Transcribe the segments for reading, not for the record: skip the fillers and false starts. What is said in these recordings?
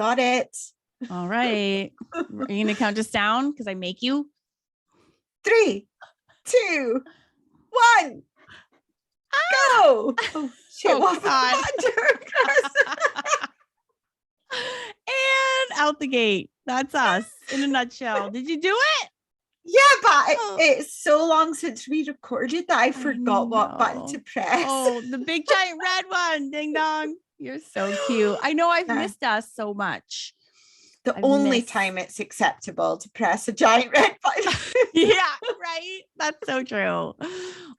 got it. All right. Are you going to count us down? Because I make you. 3, 2, 1. Go. Oh, shit. Oh, God. And out the gate. That's us in a nutshell. Did you do it? Yeah, but it's so long since we recorded that I forgot what button to press. Oh, the big giant red one. Ding dong. You're so cute. I know I've missed us so much. The only time it's acceptable to press a giant red button. Yeah, right. That's so true.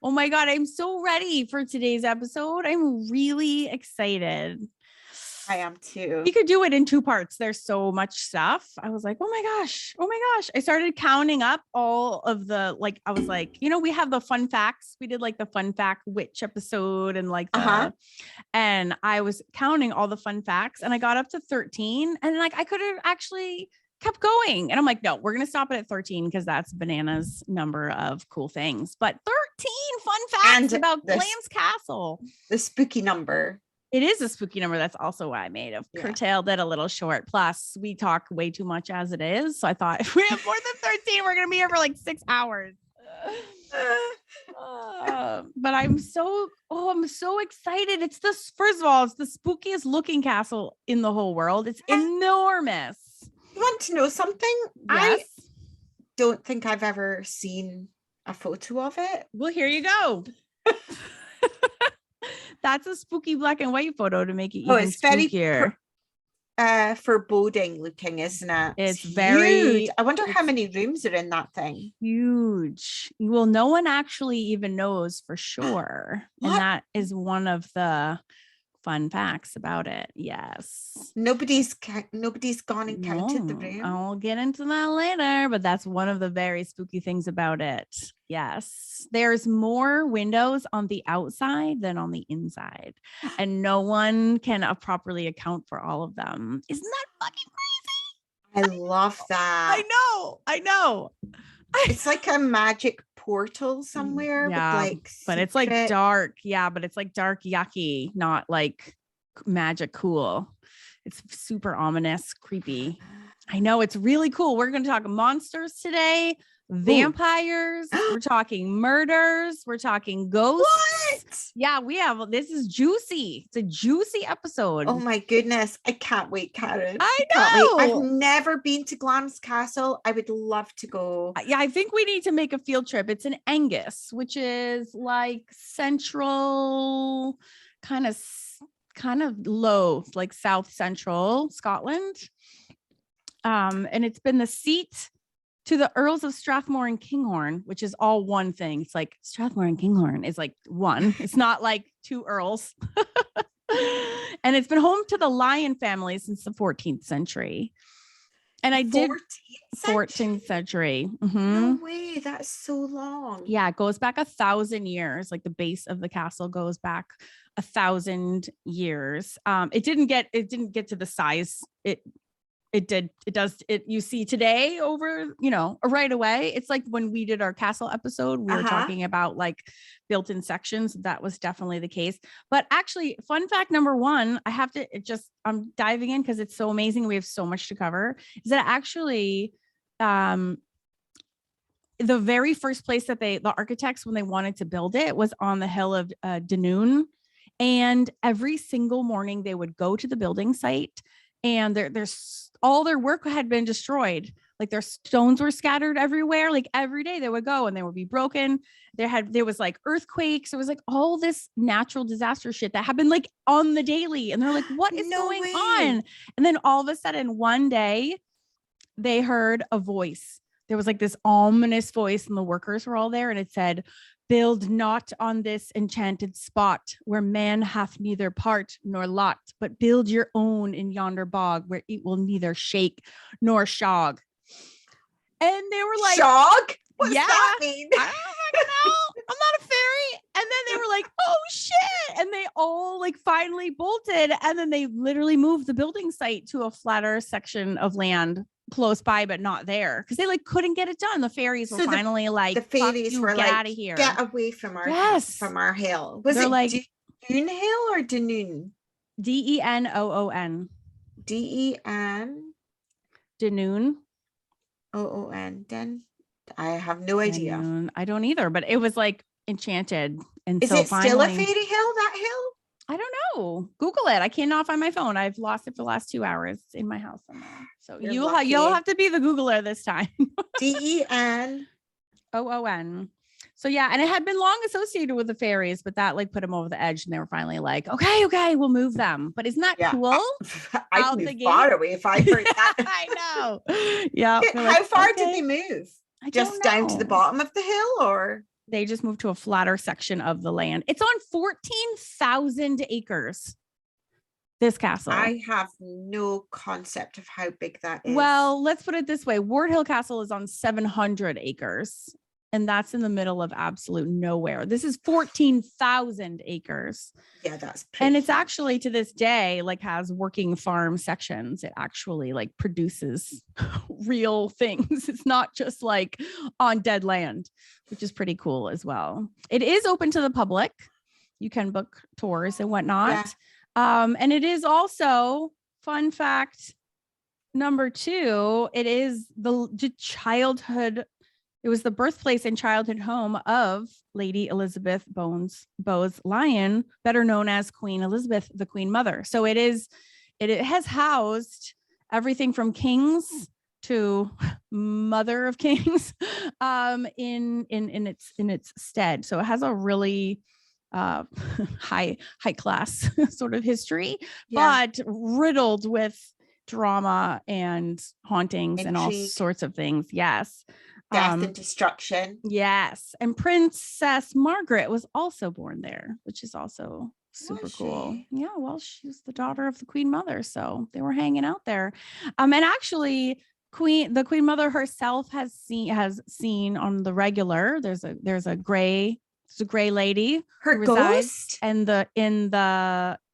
Oh my God. I'm so ready for today's episode. I'm really excited. I am too. We could do it in 2 parts. There's so much stuff. I was like, oh my gosh. I started counting up all of the, like, I was like, we have the fun facts. We did like the fun fact witch episode and like and I was counting all the fun facts and I got up to 13 and like, I could have actually kept going. And I'm like, no, we're going to stop it at 13 because that's bananas number of cool things. But 13 fun facts about Glamis Castle. The spooky number. It is a spooky number. That's also why I made it. Curtailed it a little short. Plus, we talk way too much as it is. So I thought if we have more than 13, we're going to be here for like 6 hours. But I'm so excited. It's this, first of all, it's the spookiest looking castle in the whole world. It's enormous. You want to know something? Yes. I don't think I've ever seen a photo of it. Well, here you go. That's a spooky black and white photo to make it even spookier. Very foreboding looking, isn't it? It's very huge. I wonder how many rooms are in that thing. Huge. Well, no one actually even knows for sure. And that is one of the fun facts about it. Yes. Nobody's gone and counted the room. I'll get into that later, but that's one of the very spooky things about it. Yes. There's more windows on the outside than on the inside, and no one can properly account for all of them. Isn't that fucking crazy? I love that. I know. It's like a magic portal somewhere. Yeah, with like but it's like dark. Yeah, but it's like dark yucky, not like magic cool. It's super ominous, creepy. I know, it's really cool. We're going to talk monsters today, vampires. We're talking murders. We're talking ghosts. What? Yeah, this is juicy. It's a juicy episode. Oh my goodness. I can't wait, Karen. I know. I've never been to Glamis Castle. I would love to go. Yeah, I think we need to make a field trip. It's in Angus, which is like central, kind of low, like south central Scotland. And it's been the seat to the Earls of Strathmore and Kinghorn, which is all one thing. It's like Strathmore and Kinghorn is like one. It's not like 2 earls. And it's been home to the Lion family since the 14th century. And I did 14th century. Mm-hmm. No way, that's so long. Yeah, it goes back 1,000 years. Like the base of the castle goes back 1,000 years. It didn't get to the size you see today over, right away. It's like when we did our castle episode, we were talking about like built-in sections. That was definitely the case. But actually, fun fact number 1, I'm diving in because it's so amazing. We have so much to cover. Is that actually the very first place that the architects, when they wanted to build it, was on the hill of Dunoon. And every single morning they would go to the building site, and there's all their work had been destroyed. Like their stones were scattered everywhere. Like every day they would go and they would be broken. There was like earthquakes. There was like all this natural disaster shit that happened like on the daily. And they're like, what is going on? And then all of a sudden one day they heard a voice. There was like this ominous voice, and the workers were all there, and it said, "Build not on this enchanted spot, where man hath neither part nor lot, but build your own in yonder bog, where it will neither shake nor shog." And they were like, "Shog? What does that mean?" I don't know. I'm not a fairy. And then they were like, "Oh shit!" And they all like finally bolted, and then they literally moved the building site to a flatter section of land close by, but not there, because they like couldn't get it done. The fairies were finally like, the fairies were get like, out of here, get away from our hill. Was it like Dune Hill or Dunoon? Denoon? D-E-N Dunoon. O-O-N. Den. I have no idea. Dunoon. I don't either, but it was like enchanted. And Is so it still a finally, fairy hill, that hill? I don't know. Google it. I cannot find my phone. I've lost it for the last 2 hours. It's in my house somewhere. So you'll have to be the Googler this time. D-E-N O-O-N. So yeah, and it had been long associated with the fairies, but that like put them over the edge, and they were finally like, okay, we'll move them. But isn't that cool? I'd move far away if I heard that. I know. Yeah. How far did they move? Just down to the bottom of the hill, or? They just moved to a flatter section of the land. It's on 14,000 acres. This castle. I have no concept of how big that is. Well, let's put it this way. Ward Hill Castle is on 700 acres, and that's in the middle of absolute nowhere. This is 14,000 acres. Yeah, that's and it's actually to this day like has working farm sections. It actually like produces real things. It's not just like on dead land, which is pretty cool as well. It is open to the public. You can book tours and whatnot. Yeah. And it is also, fun fact number 2, it is the childhood. It was the birthplace and childhood home of Lady Elizabeth Bowes Lyon, better known as Queen Elizabeth, the Queen Mother. So it has housed everything from kings to mother of kings in its stead. So it has a really high class sort of history, but riddled with drama and hauntings and all sorts of things. Yes. Death and destruction. Yes. And Princess Margaret was also born there, which is also super cool. Yeah. Well, she's the daughter of the Queen Mother. So they were hanging out there. And actually the Queen Mother herself has seen on the regular, there's a gray lady, her ghost, and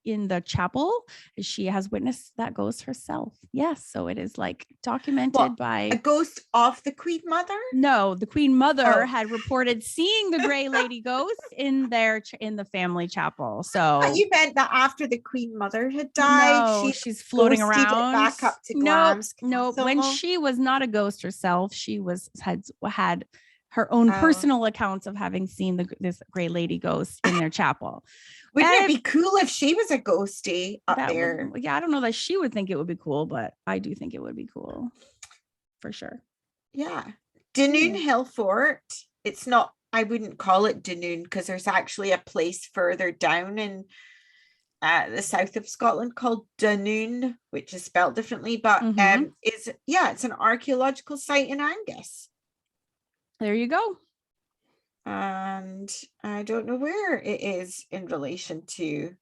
in the chapel, she has witnessed that ghost herself. Yes. So it is like documented by a ghost of the Queen Mother. No, the Queen Mother had reported seeing the gray lady ghost in the family chapel. So you meant that after the Queen Mother had died, no, she's floating around back up to Glamis Castle. No, when she was not a ghost herself, she had her own personal accounts of having seen this gray lady ghost in their chapel. Wouldn't it be cool if she was a ghostie up there? I don't know that she would think it would be cool, but I do think it would be cool for sure. Yeah. Dunoon Hill Fort. It's not, I wouldn't call it Dunoon because there's actually a place further down in the south of Scotland called Dunoon, which is spelled differently, but it's an archaeological site in Angus. There you go. And I don't know where it is in relation to.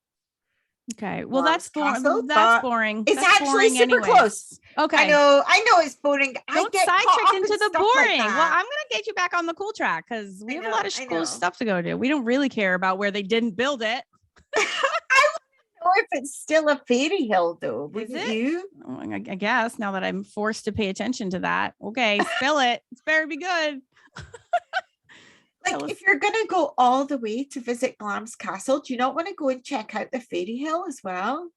Okay, well that's boring. That's boring. It's actually super close. Okay, I know it's boring. Don't sidetrack into the boring. Well, I'm gonna get you back on the cool track because we have a lot of cool stuff to go do. We don't really care about where they didn't build it. I want to know if it's still a fairy hill, though. Wouldn't you? Oh, I guess now that I'm forced to pay attention to that. Okay, spill it. It's better be good. Like if you're gonna go all the way to visit Glamis Castle, do you not want to go and check out the fairy hill as well?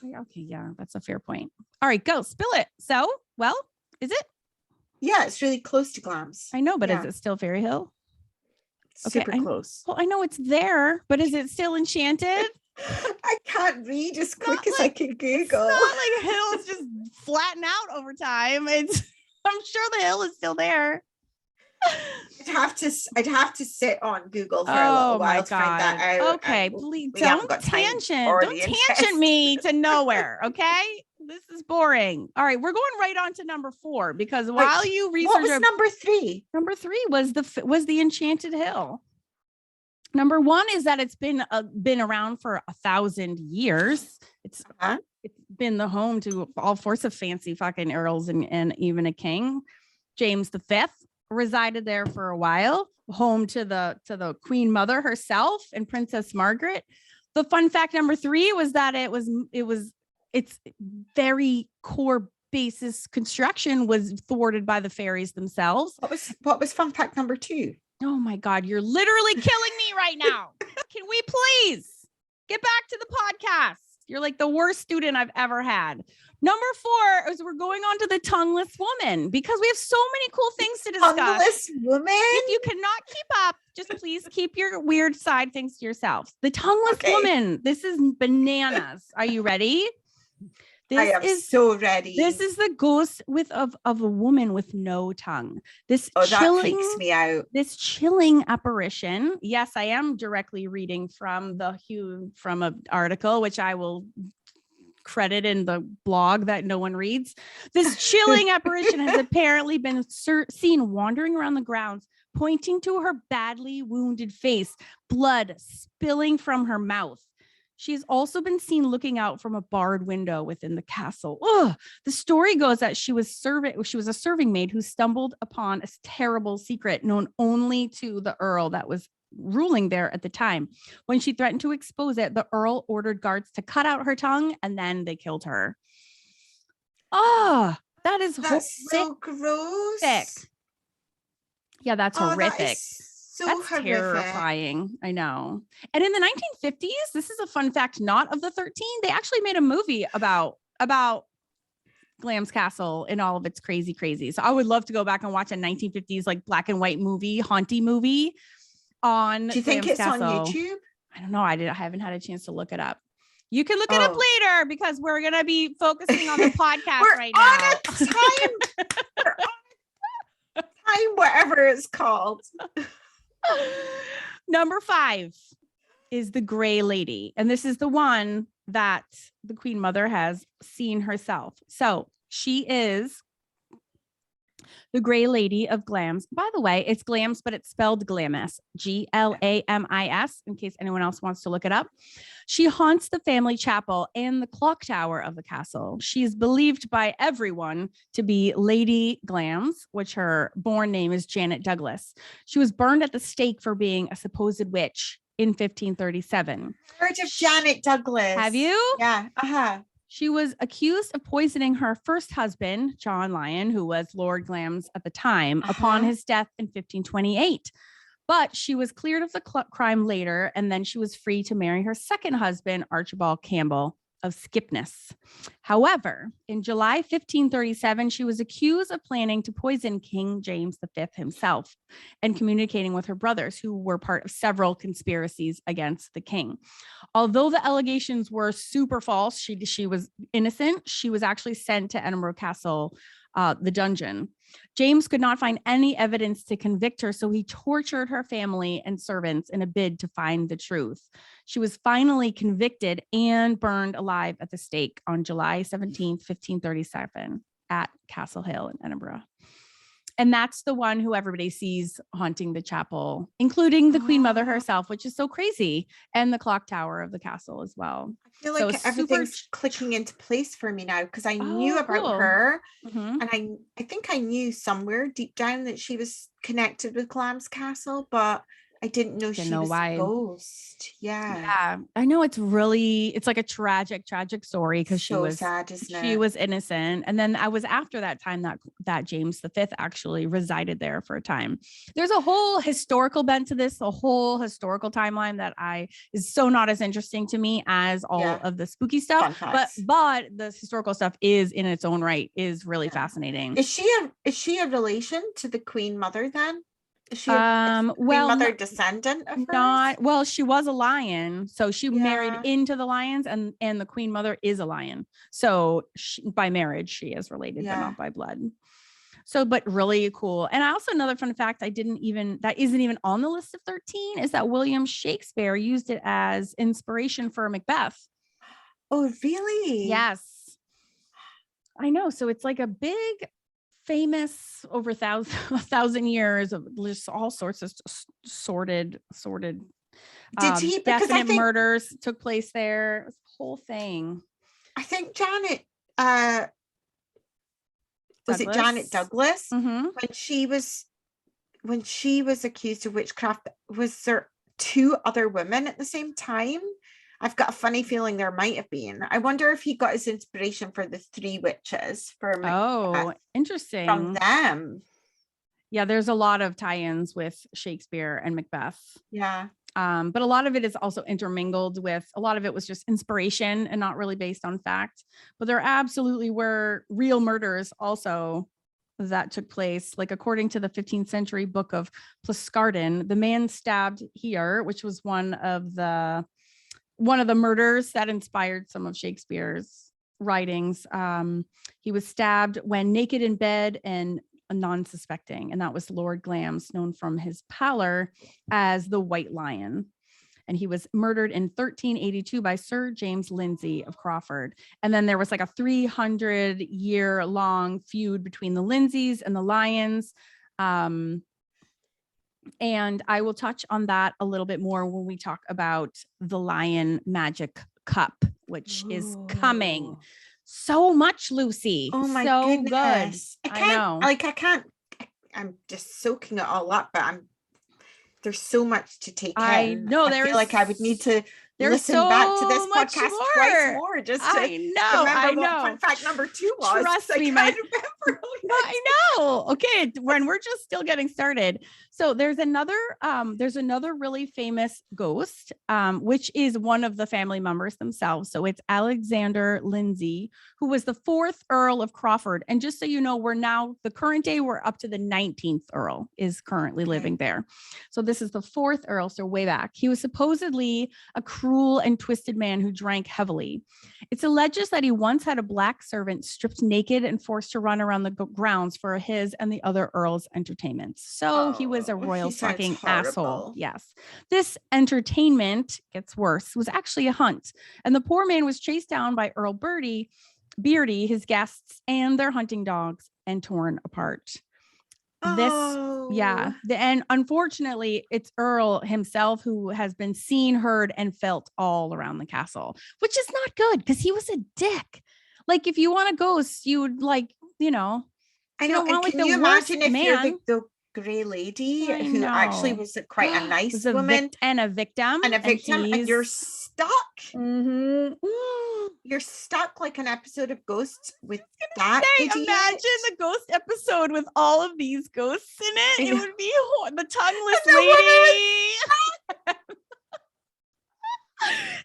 Okay, yeah, that's a fair point. All right, go spill it. So, well, is it? Yeah, it's really close to Glamis. I know, but is it still Fairy Hill? Super close. Well, I know it's there, but is it still enchanted? I can't read as quick as I can Google. It's not like hills just flatten out over time. I'm sure the hill is still there. I'd have to sit on Google for a little while to find that out. Okay, please don't tangent me to nowhere. Okay, this is boring. All right, we're going right on to number 4 because while you research, what was number 3? Number 3 was the Enchanted Hill. Number 1 is that it's been around for 1,000 years. It's been the home to all sorts of fancy fucking earls and even a king. James V resided there for a while, home to the Queen Mother herself and Princess Margaret. The fun fact number 3 was that its very core basis construction was thwarted by the fairies themselves. What was fun fact number 2? Oh my God, you're literally killing me right now. Can we please get back to the podcast? You're like the worst student I've ever had. Number 4 is we're going on to the tongueless woman because we have so many cool things to discuss. Tongueless woman. If you cannot keep up, just please keep your weird side things to yourselves. The tongueless woman. This is bananas. Are you ready? I am so ready. This is the ghost of a woman with no tongue. That freaks me out. This chilling apparition. Yes, I am directly reading from an article, which I will credit in the blog that no one reads. This chilling apparition has apparently been seen wandering around the grounds, pointing to her badly wounded face, blood spilling from her mouth. She's also been seen looking out from a barred window within the castle. Ugh. The story goes that she was a serving maid who stumbled upon a terrible secret known only to the Earl that was ruling there at the time. When she threatened to expose it, the Earl ordered guards to cut out her tongue and then they killed her. Oh, that's so gross. Yeah, that's horrific. That's horrific. Terrifying. I know. And in the 1950s, this is a fun fact, not of the 13. They actually made a movie about Glamis Castle and all of its crazy. So I would love to go back and watch a 1950s like black and white movie, haunty movie on. Do you think Glamis it's Castle. on YouTube? I don't know. I haven't had a chance to look it up. You can look it up later because we're gonna be focusing on the podcast right now. We're on time, whatever it's called. Number 5 is the Gray Lady. And this is the one that the Queen Mother has seen herself. So she is the Gray Lady of Glamis. By the way, it's Glamis, but it's spelled Glamis, Glamis, in case anyone else wants to look it up. She haunts the family chapel and the clock tower of the castle. She is believed by everyone to be Lady Glamis, which her born name is Janet Douglas. She was burned at the stake for being a supposed witch in 1537. Heard of Janet Douglas. Have you? Yeah. She was accused of poisoning her first husband, John Lyon, who was Lord Glamis at the time, upon his death in 1528. But she was cleared of the crime later, and then she was free to marry her second husband, Archibald Campbell of Skipness. However, in July 1537, she was accused of planning to poison King James V himself and communicating with her brothers, who were part of several conspiracies against the king. Although the allegations were super false, she was innocent. She was actually sent to Edinburgh Castle, the dungeon. James could not find any evidence to convict her, so he tortured her family and servants in a bid to find the truth. She was finally convicted and burned alive at the stake on July 17th, 1537 at Castle Hill in Edinburgh. And that's the one who everybody sees haunting the chapel, including the Queen Mother herself, which is so crazy, and the clock tower of the castle as well. I feel like everything's clicking into place for me now because I knew about her, and I think I knew somewhere deep down that she was connected with Glamis Castle, but I didn't know she was a ghost. Yeah. I know it's like a tragic story because she was sad, isn't it? She was innocent. And then I was after that time that James V actually resided there for a time. There's a whole historical bent to this, a whole historical timeline that is so not as interesting to me as all of the spooky stuff. But the historical stuff is in its own right is really fascinating. Is she a relation to the Queen Mother then? Is she mother descendant of hers? She was a lion, so she married into the lions, and the Queen Mother is a lion, so by marriage she is related, but not by blood. So, but really cool. And I also, another fun fact that isn't even on the list of 13 is that William Shakespeare used it as inspiration for Macbeth. Oh, really? Yes, I know. So it's like a big, famous over 1,000 years of just all sorts of sorted did he, definite murders took place there. It was the whole thing. I think Janet was it Janet Douglas when she was accused of witchcraft, was there 2 other women at the same time? I've got a funny feeling there might have been. I wonder if he got his inspiration for the 3 witches interesting from them. Yeah, there's a lot of tie-ins with Shakespeare and Macbeth. Yeah. But a lot of it is also intermingled with, a lot of it was just inspiration and not really based on fact. But there absolutely were real murders also that took place. Like according to the 15th century book of Plascarden, the man stabbed here, which was one of the murders that inspired some of Shakespeare's writings. He was stabbed when naked in bed and non-suspecting, and that was Lord Glamis, known from his pallor as the White Lion. And he was murdered in 1382 by Sir James Lindsay of Crawford. And then there was like a 300-year-long feud between the Lindsays and the Lions. And I will touch on that a little bit more when we talk about the Lion Magic Cup, which is coming. So much, Lucy. Oh my goodness. Good. I know. I'm just soaking it all up, but there's so much to take I in. know. I feel like I would need to listen back to this podcast twice more just to remember what fun fact number 2 was. Trust me, I know. Okay, when we're just still getting started. So there's another really famous ghost, which is one of the family members themselves. So it's Alexander Lindsay, who was the 4th Earl of Crawford. And just so you know, we're up to the 19th Earl is currently living there. So this is the 4th Earl, so way back. He was supposedly a cruel and twisted man who drank heavily. It's alleged that he once had a black servant stripped naked and forced to run around the grounds for his and the other earls' entertainments. So he was a royal fucking asshole. Yes. This entertainment gets worse, was actually a hunt. And the poor man was chased down by Earl Beardy, his guests, and their hunting dogs, and torn apart. And unfortunately it's Earl himself who has been seen, heard, and felt all around the castle, which is not good because he was a dick. Like if you want a ghost, you would I know. Can you imagine if you're the Grey Lady who actually was quite a nice woman and a victim, and you're stuck. Mm-hmm. You're stuck like an episode of Ghosts with that idiot. Imagine the ghost episode with all of these ghosts in it. It would be the tongueless lady.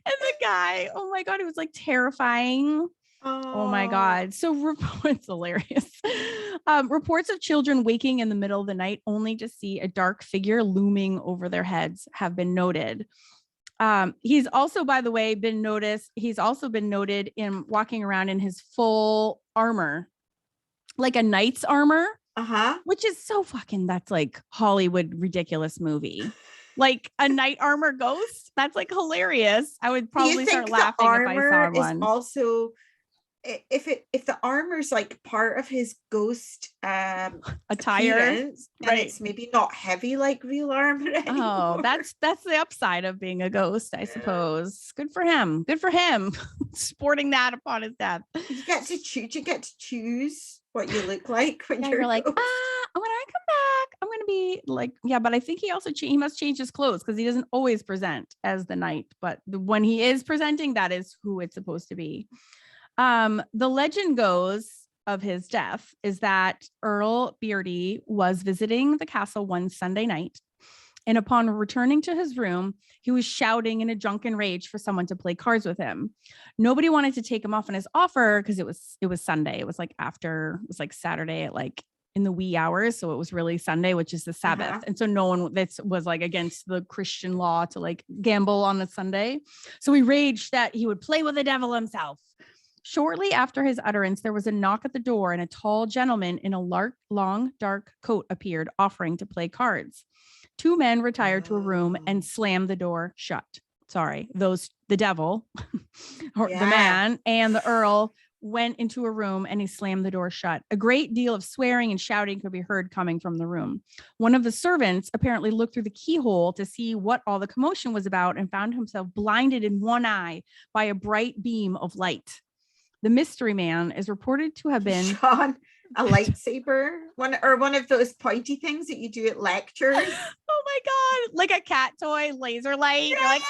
And the guy, oh my God, it was like terrifying. Oh my God. So it's hilarious. Reports of children waking in the middle of the night only to see a dark figure looming over their heads have been noted. He's also, by the way, been noted in walking around in his full armor, like a knight's armor, which is so fucking, that's like Hollywood ridiculous movie. Like a knight armor ghost. That's like hilarious. I would probably start laughing if I saw one. Also, if the armor's like part of his ghost attire, right, it's maybe not heavy like real armor anymore. That's the upside of being a ghost, I suppose. Good for him sporting that upon his death. You get to choose what you look like when you're like, when I come back I'm gonna be like, but I think he also he must change his clothes because he doesn't always present as the knight, but when he is presenting, that is who it's supposed to be. The legend goes of his death is that Earl Beardy was visiting the castle one Sunday night, and upon returning to his room, he was shouting in a drunken rage for someone to play cards with him. Nobody wanted to take him off on his offer because it was Sunday. It was like Saturday at like in the wee hours. So it was really Sunday, which is the Sabbath. And so no one was like against the Christian law to like gamble on a Sunday. So he raged that he would play with the devil himself. Shortly after his utterance, there was a knock at the door and a tall gentleman in a long, dark coat appeared, offering to play cards. 2 men retired to a room and slammed the door shut. Sorry, the devil, or the man, and the Earl went into a room and he slammed the door shut. A great deal of swearing and shouting could be heard coming from the room. One of the servants apparently looked through the keyhole to see what all the commotion was about and found himself blinded in one eye by a bright beam of light. The mystery man is reported to have been Sean, a lightsaber, one of those pointy things that you do at lectures. Oh my God, like a cat toy laser light. You're like,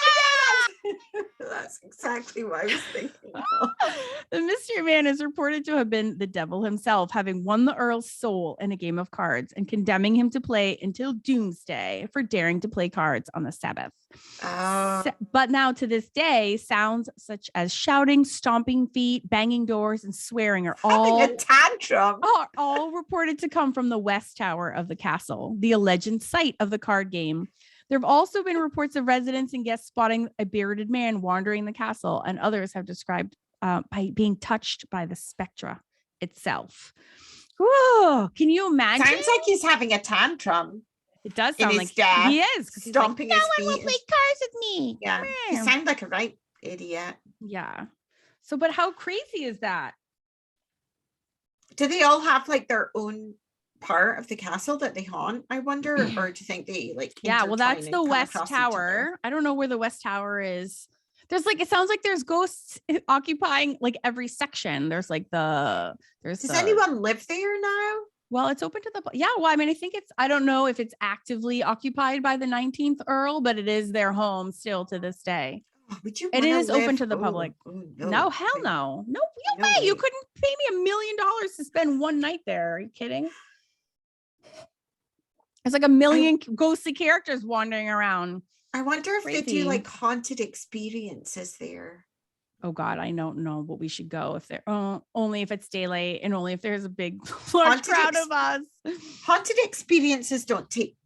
That's exactly what I was thinking of. The mystery man is reported to have been the devil himself, having won the Earl's soul in a game of cards and condemning him to play until doomsday for daring to play cards on the Sabbath. But now to this day, sounds such as shouting, stomping feet, banging doors, and swearing are having a tantrum. All reported to come from the west tower of the castle, the alleged site of the card game. There have also been reports of residents and guests spotting a bearded man wandering the castle, and others have described by being touched by the spectra itself. Whoa, can you imagine? Sounds like he's having a tantrum. It does sound like he is. Stomping his feet. No one will play cards with me. Yeah, he sounds like a right idiot. Yeah. So, but how crazy is that? Do they all have like their own part of the castle that they haunt, I wonder? Or do you think they like well, that's the west tower. I don't know where the west tower is. There's like, it sounds like there's ghosts occupying like every section. Does anyone live there now? Well, it's open to the well, I mean, I think I don't know if it's actively occupied by the 19th Earl, but it is their home still to this day. Would you? It is open to the public. No, hell no. No way. You couldn't pay me $1 million to spend one night there. Are you kidding? It's like 1 million ghostly characters wandering around. I wonder if they do like haunted experiences there. Oh God, I don't know, but we should go if they're only if it's daylight and only if there's a big large crowd of us. Haunted experiences don't take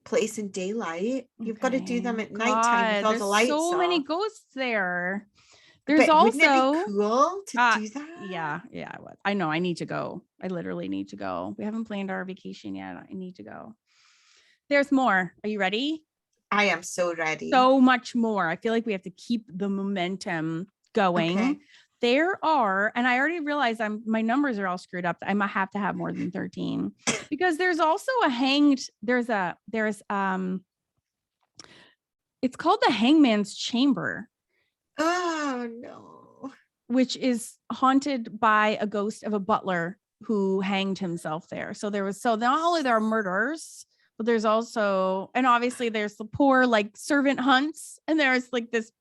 place in daylight. You've got to do them at nighttime with all the lights. So many ghosts there. There's also wouldn't it be cool to do that? Yeah. I know. I need to go. I literally need to go. We haven't planned our vacation yet. I need to go. There's more. Are you ready? I am so ready. So much more. I feel like we have to keep the momentum going. Okay. There are, and I already realized my numbers are all screwed up. I might have to have more than 13 because there's also it's called the Hangman's Chamber. Oh no. Which is haunted by a ghost of a butler who hanged himself there. So not only there are murders, but there's also, and obviously there's the poor like servant hunts, and there's like this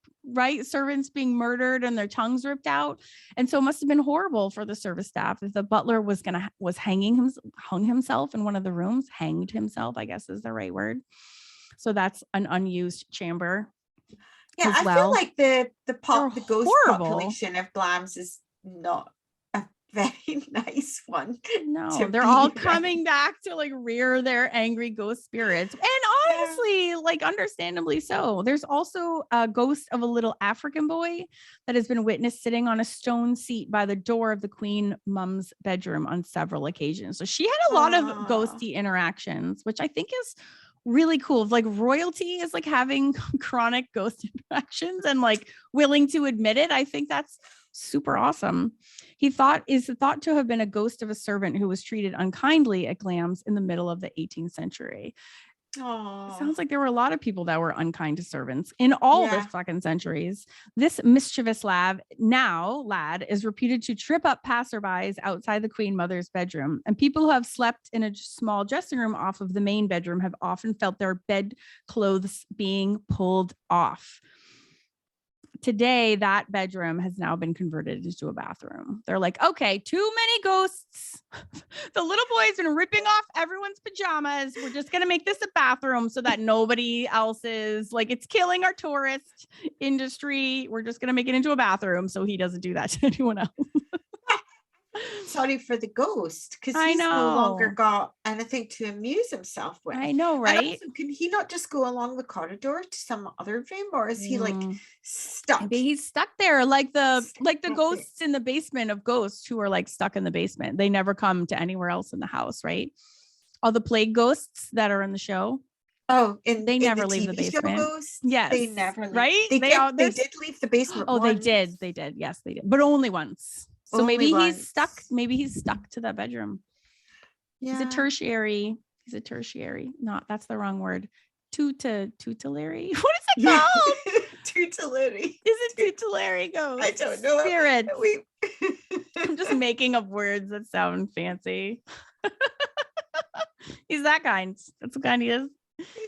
servants being murdered and their tongues ripped out. And so it must have been horrible for the service staff if the butler was hung himself in one of the rooms, hanged himself, I guess is the right word. So that's an unused chamber. Yeah, I feel like the ghost population of Glamis is not a very nice one. No, they're all coming back to like rear their angry ghost spirits. And honestly, like understandably so. There's also a ghost of a little African boy that has been witnessed sitting on a stone seat by the door of the Queen Mum's bedroom on several occasions. So she had a lot of ghosty interactions, which I think is really cool. Like royalty is like having chronic ghost interactions and like willing to admit it. I think that's super awesome. Is thought to have been a ghost of a servant who was treated unkindly at Glamis in the middle of the 18th century. It sounds like there were a lot of people that were unkind to servants in all the fucking centuries. This mischievous lad is reputed to trip up passerbys outside the Queen Mother's bedroom, and people who have slept in a small dressing room off of the main bedroom have often felt their bed clothes being pulled off. Today, that bedroom has now been converted into a bathroom. They're like, okay, too many ghosts. The little boy's been ripping off everyone's pajamas. We're just going to make this a bathroom so that nobody else is like, it's killing our tourist industry. We're just going to make it into a bathroom so he doesn't do that to anyone else. Sorry for the ghost, because he's no longer got anything to amuse himself with. I know, right? And also, can he not just go along the corridor to some other room, or is he like stuck? Maybe he's stuck there, like the ghosts in the basement of Ghosts who are like stuck in the basement. They never come to anywhere else in the house, right? All the plague ghosts that are in the show. Oh, they never leave the basement. Yes, they never leave. Right? They did leave the basement. Oh, once. They did. Yes, they did, but only once. So maybe he's stuck. Maybe he's stuck to that bedroom. Yeah. He's a tertiary. Not, that's the wrong word. Tutelary. What is it called? Tutelary. Is it tutelary ghost? I don't know. Spirit. I'm just making up words that sound fancy. He's that kind. That's what kind he is.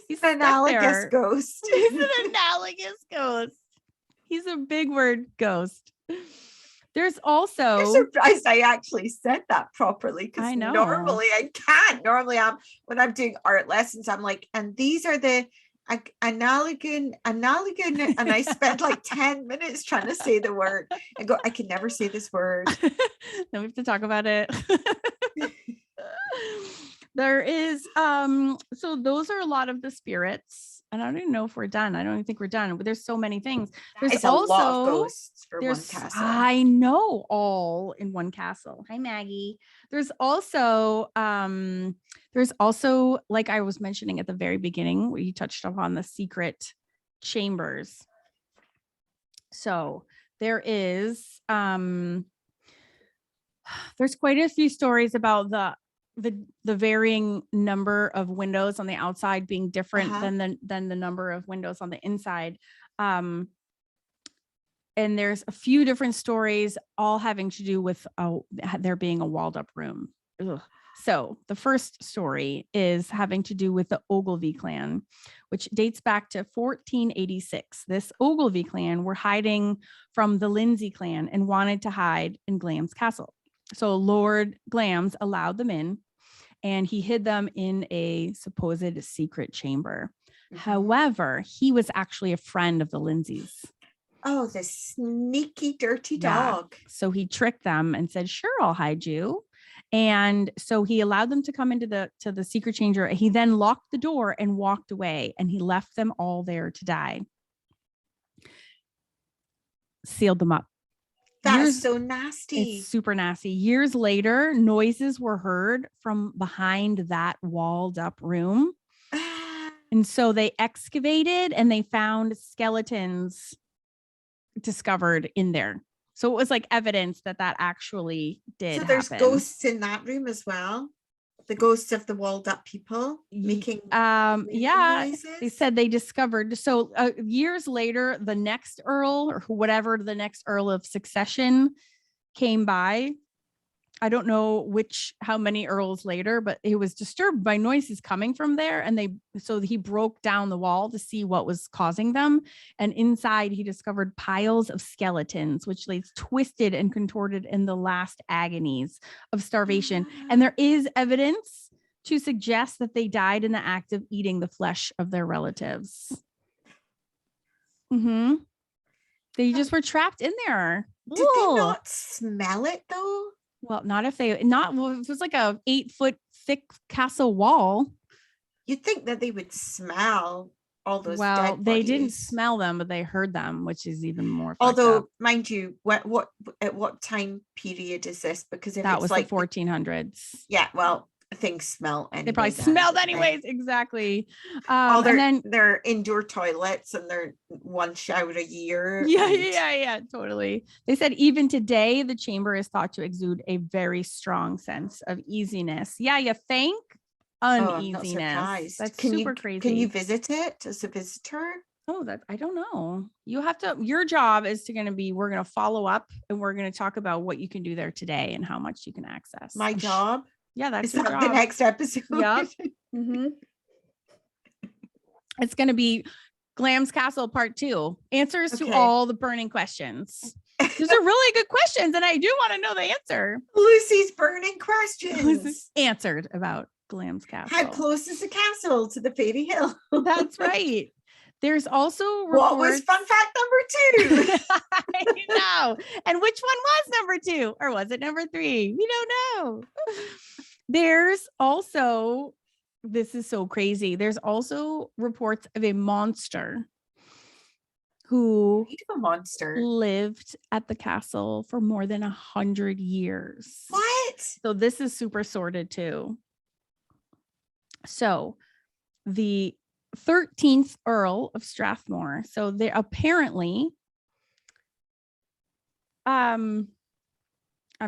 He's an analogous ghost. He's an analogous ghost. He's a big word ghost. There's I'm also, surprised I actually said that properly, because I know. normally I can't. Normally when I'm doing art lessons, I'm like, and these are the analogon, and I spend like 10 minutes trying to say the word and go, I can never say this word. Then we have to talk about it. There is so those are a lot of the spirits, and I don't even know if we're done. I don't even think we're done, but there's so many things. There's also a lot of ghosts for one castle. I know, all in one castle. Hi, Maggie. There's also like I was mentioning at the very beginning, where you touched upon the secret chambers. So there is there's quite a few stories about the varying number of windows on the outside being different than the number of windows on the inside. And there's a few different stories, all having to do with there being a walled up room. Ugh. So the first story is having to do with the Ogilvy Clan, which dates back to 1486. This Ogilvy Clan were hiding from the Lindsay clan and wanted to hide in Glamis Castle. So Lord Glamis allowed them in, and he hid them in a supposed secret chamber. However, he was actually a friend of the Lindsays. Oh, the sneaky, dirty dog. So he tricked them and said, sure, I'll hide you. And so he allowed them to come into the secret chamber. He then locked the door and walked away, and he left them all there to die. Sealed them up. That's so nasty. It's super nasty. Years later, noises were heard from behind that walled up room. And so they excavated and they found skeletons discovered in there. So it was like evidence that actually did happen. So there's ghosts in that room as well. The ghosts of the walled up people making noises? They said they discovered. So years later, the next earl, or whatever the next earl of succession, came by. I don't know how many earls later, but he was disturbed by noises coming from there. And so he broke down the wall to see what was causing them. And inside he discovered piles of skeletons, which lay twisted and contorted in the last agonies of starvation. And there is evidence to suggest that they died in the act of eating the flesh of their relatives. They just were trapped in there. Did they not smell it though? Well, it was like a 8-foot thick castle wall. You'd think that they would smell all those. Well, they didn't smell them, but they heard them, which is even more. Although, mind you, at what time period is this? Because if that it's was like the 1400s. Yeah, well, things smell anyway. They probably smelled anyways. Exactly. They're indoor toilets and they're one shower a year. Yeah, totally. They said even today, the chamber is thought to exude a very strong sense of easiness. Yeah, you think? Uneasiness. That's super crazy. Can you visit it as a visitor? Oh, I don't know. You have to, your job is we're going to follow up and we're going to talk about what you can do there today and how much you can access. My job? Yeah, that's the next episode. Yep. It's going to be Glamis Castle Part 2. Answers to all the burning questions. These are really good questions, and I do want to know the answer. Lucy's burning questions. Answered about Glamis Castle. How close is the castle to the Fairy Hill? That's right. There's also reports. What was fun fact number 2? I know. And which one was number 2? Or was it number 3? We don't know. There's also, this is so crazy. There's also reports of a monster who lived at the castle for more than 100 years. What? So this is super sordid too. So the 13th Earl of Strathmore. So they apparently, I'm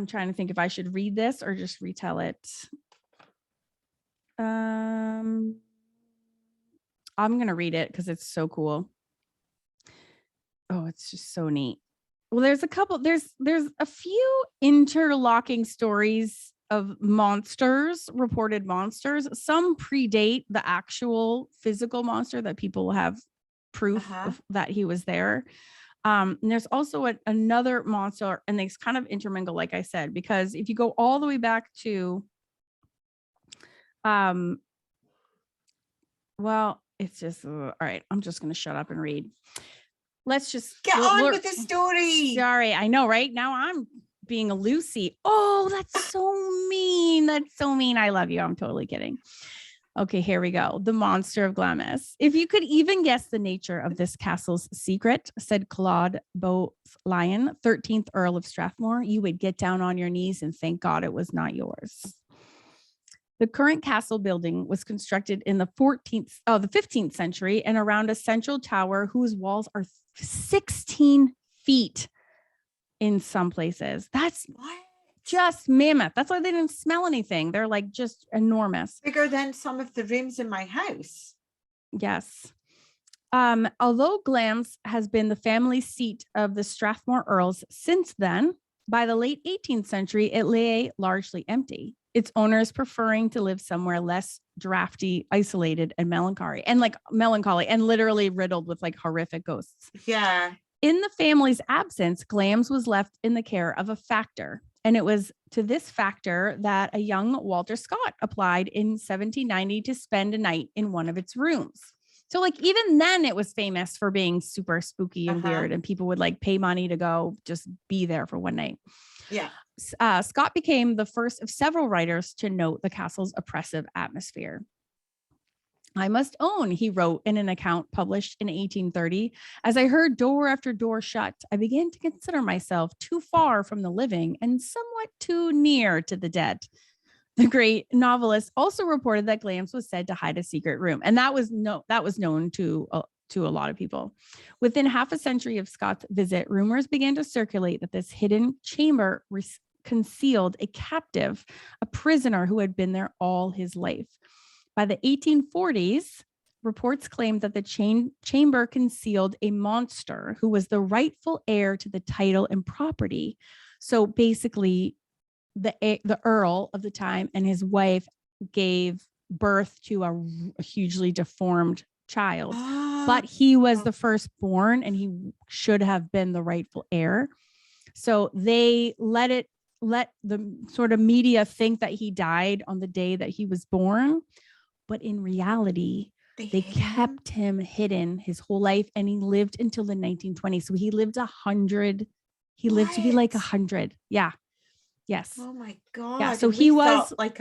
trying to think if I should read this or just retell it. I'm going to read it because it's so cool. Oh, it's just so neat. Well, there's a few interlocking stories of reported monsters. Some predate the actual physical monster that people have proof of, that he was there. And there's also another monster, and they kind of intermingle, like I said, because if you go all the way back to, well, it's just, all right, I'm just going to shut up and read. Let's just get on with the story. Sorry, I know, right? Now I'm being a Lucy. Oh, that's so mean. That's so mean. I love you. I'm totally kidding. Okay, here we go. The Monster of Glamis. If you could even guess the nature of this castle's secret, said Claude Beaulion, 13th Earl of Strathmore, you would get down on your knees and thank God it was not yours. The current castle building was constructed in the 15th century and around a central tower whose walls are 16 feet in some places. That's What? Just mammoth. That's why they didn't smell anything. They're like just enormous. Bigger than some of the rooms in my house. Yes. Although Glamis has been the family seat of the Strathmore Earls since then, by the late 18th century, it lay largely empty. Its owners preferring to live somewhere less drafty, isolated, and melancholy, and literally riddled with like horrific ghosts. Yeah. In the family's absence, Glamis was left in the care of a factor. And it was to this factor that a young Walter Scott applied in 1790 to spend a night in one of its rooms. So like even then it was famous for being super spooky and weird, and people would like pay money to go just be there for one night. Yeah. Scott became the first of several writers to note the castle's oppressive atmosphere. I must own, he wrote in an account published in 1830, as I heard door after door shut, I began to consider myself too far from the living and somewhat too near to the dead. The great novelist also reported that Glamis was said to hide a secret room, and that was known to a lot of people. Within half a century of Scott's visit, rumors began to circulate that this hidden chamber concealed a captive, a prisoner who had been there all his life. By the 1840s, reports claimed that the chamber concealed a monster who was the rightful heir to the title and property. So basically, the Earl of the time and his wife gave birth to a hugely deformed child, but he was the firstborn and he should have been the rightful heir. So they let the sort of media think that he died on the day that he was born. But in reality, they kept him hidden his whole life, and he lived until the 1920s. So he lived 100. He lived to be like 100. Yeah. Yes. Oh my God. Yeah. So he was like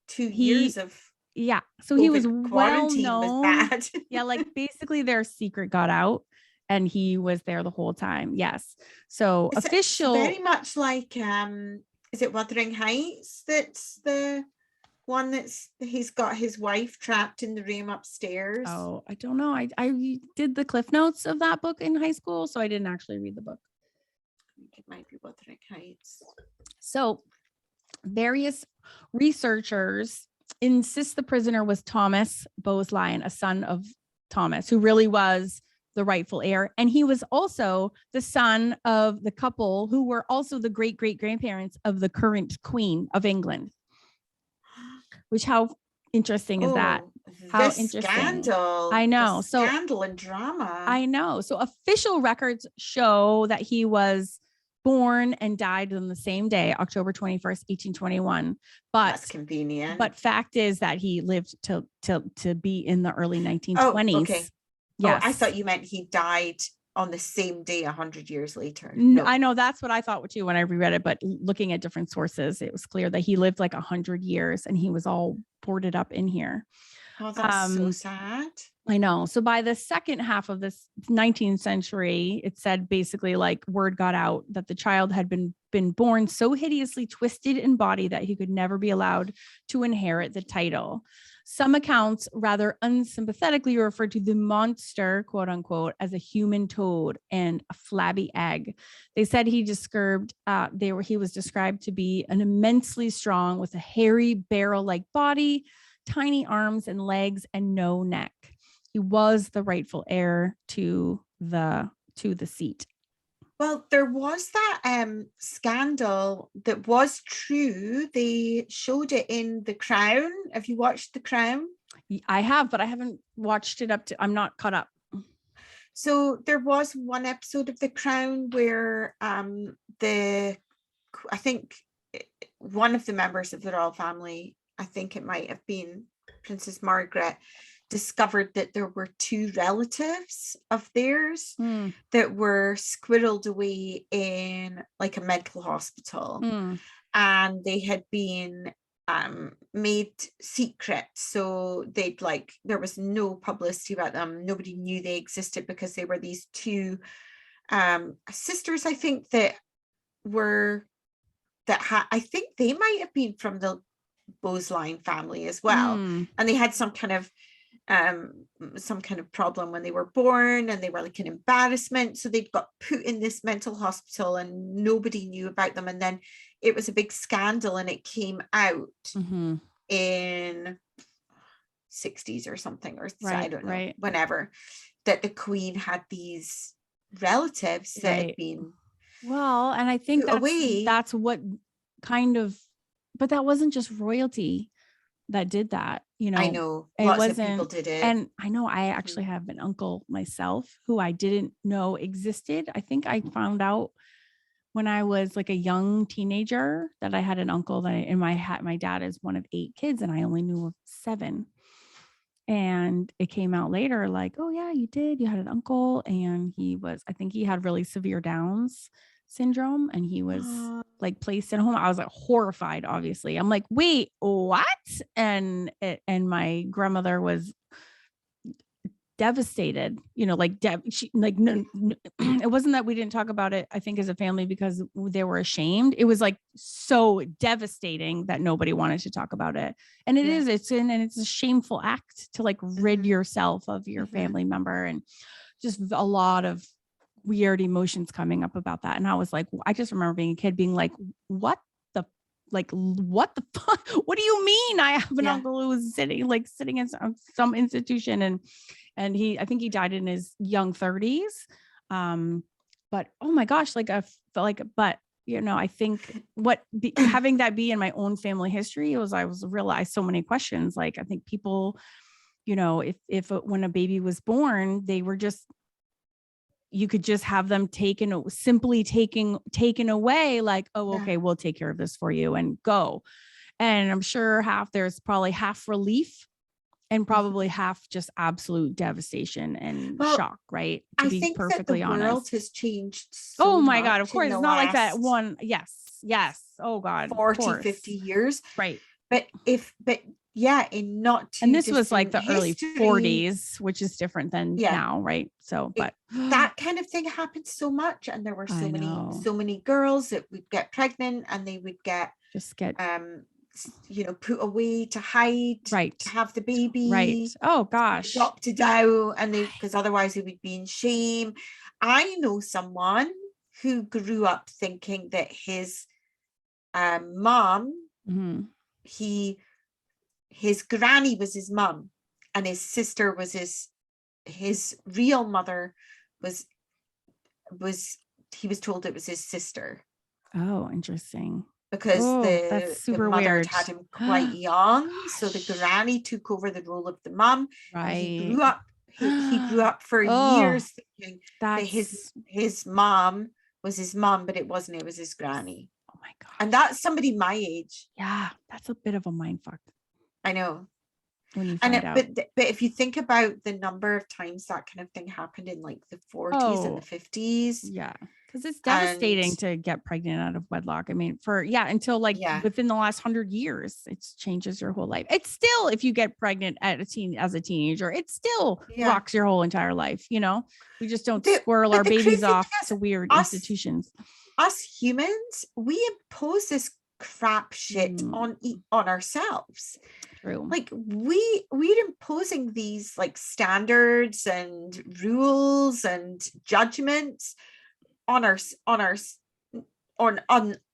2 years of. Yeah. So he was well Was known. bad. Yeah. Like basically their secret got out and he was there the whole time. Yes. So it's very much like, is it Wuthering Heights? That's the one he's got his wife trapped in the room upstairs. Oh, I don't know. I did the Cliff Notes of that book in high school, so I didn't actually read the book. It might be Wuthering Heights. So various researchers insist the prisoner was Thomas Beaulion, a son of Thomas, who really was the rightful heir. And he was also the son of the couple who were also the great-great-grandparents of the current Queen of England. Which, how interesting is that? How interesting. Scandal. I know. So scandal and drama. I know. So official records show that he was born and died on the same day, October 21st, 1821. But that's convenient. But fact is that he lived to be in the early 1920s. Oh, okay. Yes. Oh, I thought you meant he died on the same day 100 years later. No. I know that's what I thought too when I reread it, but looking at different sources, it was clear that he lived like 100 years and he was all boarded up in here. Oh, that's so sad. I know. So by the second half of this 19th century, it said basically like word got out that the child had been born so hideously twisted in body that he could never be allowed to inherit the title. Some accounts rather unsympathetically refer to the monster, quote unquote, as a human toad and a flabby egg. They said he was described to be an immensely strong with a hairy barrel-like body, tiny arms and legs, and no neck. He was the rightful heir to the seat. Well, there was that scandal that was true. They showed it in The Crown. Have you watched The Crown? I have, but I haven't watched it I'm not caught up. So there was one episode of The Crown where I think one of the members of the royal family, I think it might have been Princess Margaret, discovered that there were two relatives of theirs that were squirreled away in like a mental hospital, and they had been made secret, so they'd like, there was no publicity about them, nobody knew they existed, because they were these two sisters, I think, I think they might have been from the Boseline family as well, and they had some kind of problem when they were born, and they were like an embarrassment, so they'd got put in this mental hospital and nobody knew about them, and then it was a big scandal, and it came out in 60s or something, or I don't know, whenever, that the Queen had these relatives that had been and I think that's what kind of, but that wasn't just royalty that did that, I know lots of people did it, and I know I actually have an uncle myself who I didn't know existed. I think I found out when I was like a young teenager that I had an uncle that my dad is one of 8 kids, and I only knew of 7. And it came out later, like, oh yeah, you had an uncle, and I think he had really severe Downs syndrome, and he was like placed in a home. I was like horrified, obviously. I'm like, wait, what? And my grandmother was devastated, like no, it wasn't that we didn't talk about it, I think, as a family, because they were ashamed. It was like so devastating that nobody wanted to talk about it. And it's a shameful act to like rid yourself of your family member, and just a lot of weird emotions coming up about that. And I was like, I just remember being a kid being like, what the fuck? What do you mean? I have an uncle who was sitting in some institution, and I think he died in his young 30s. But oh my gosh, I felt like, but I think having that be in my own family history, I realized so many questions. Like, I think people, if when a baby was born, they were just, you could just have them taken away, like, oh, okay, we'll take care of this for you and go. And I'm sure there's probably half relief and probably half just absolute devastation and shock, right? To be think perfectly that the honest. world has changed so oh my God, of much course. in It's the not like that last one. Yes. Oh God. 40, 50 years. Right. But in not too and this was like the history, early 40s, which is different than now, right? So, but that kind of thing happened so much, and there were so many girls that would get pregnant, and they would get put away to hide, to have the baby, oh gosh, adopted out, and because otherwise they would be in shame. I know someone who grew up thinking that his mom, his granny was his mum, and his sister was his real mother was he was told it was his sister. Oh, interesting. Because that's super the mother weird. had him quite young, so the granny took over the role of the mum. Right. He grew up. He grew up for years thinking that his mom was his mom, but it wasn't. It was his granny. Oh my God! And that's somebody my age. Yeah, that's a bit of a mindfuck. I know. When you find out. But if you think about the number of times that kind of thing happened in like the 40s and the 50s. Yeah. Because it's devastating to get pregnant out of wedlock. I mean, until within the last 100 years, it changes your whole life. It's still, if you get pregnant as a teenager, it still rocks your whole entire life. We just don't squirrel our babies off to weird institutions. Us humans, we impose this crap shit on ourselves. True. Like we're imposing these like standards and rules and judgments on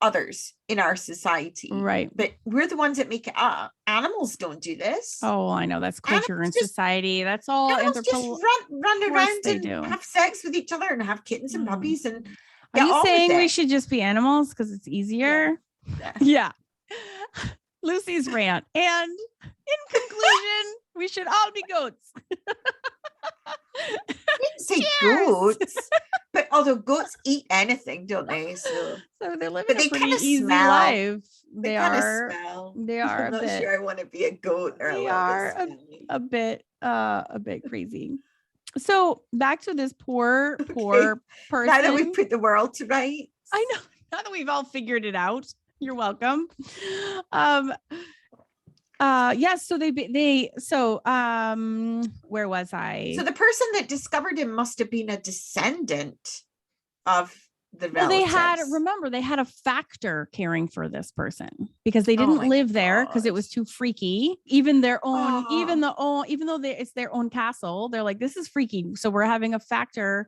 others in our society, right? But we're the ones that make it up. Animals don't do this. Oh, I know, that's culture and society. That's all. Animals just run around and have sex with each other and have kittens and puppies. And are you saying we should just be animals because it's easier? Yeah. Lucy's rant. And in conclusion, we should all be goats. didn't say Cheers. goats, but although goats eat anything, don't they? So they're living but a they pretty kind of easy smell. life. They kind of smell. They are I'm a not bit. sure I want to be a goat or They a little are bit smelly. a bit crazy. So back to this poor Okay. person. Now that we've put the world to rights. I know. Now that we've all figured it out, you're welcome. Yes. So where was I? So the person that discovered him must have been a descendant of the Well, relatives. they had a factor caring for this person because they didn't live there because it was too freaky. Even their own, even though it's their own castle, they're like, this is freaky. So we're having a factor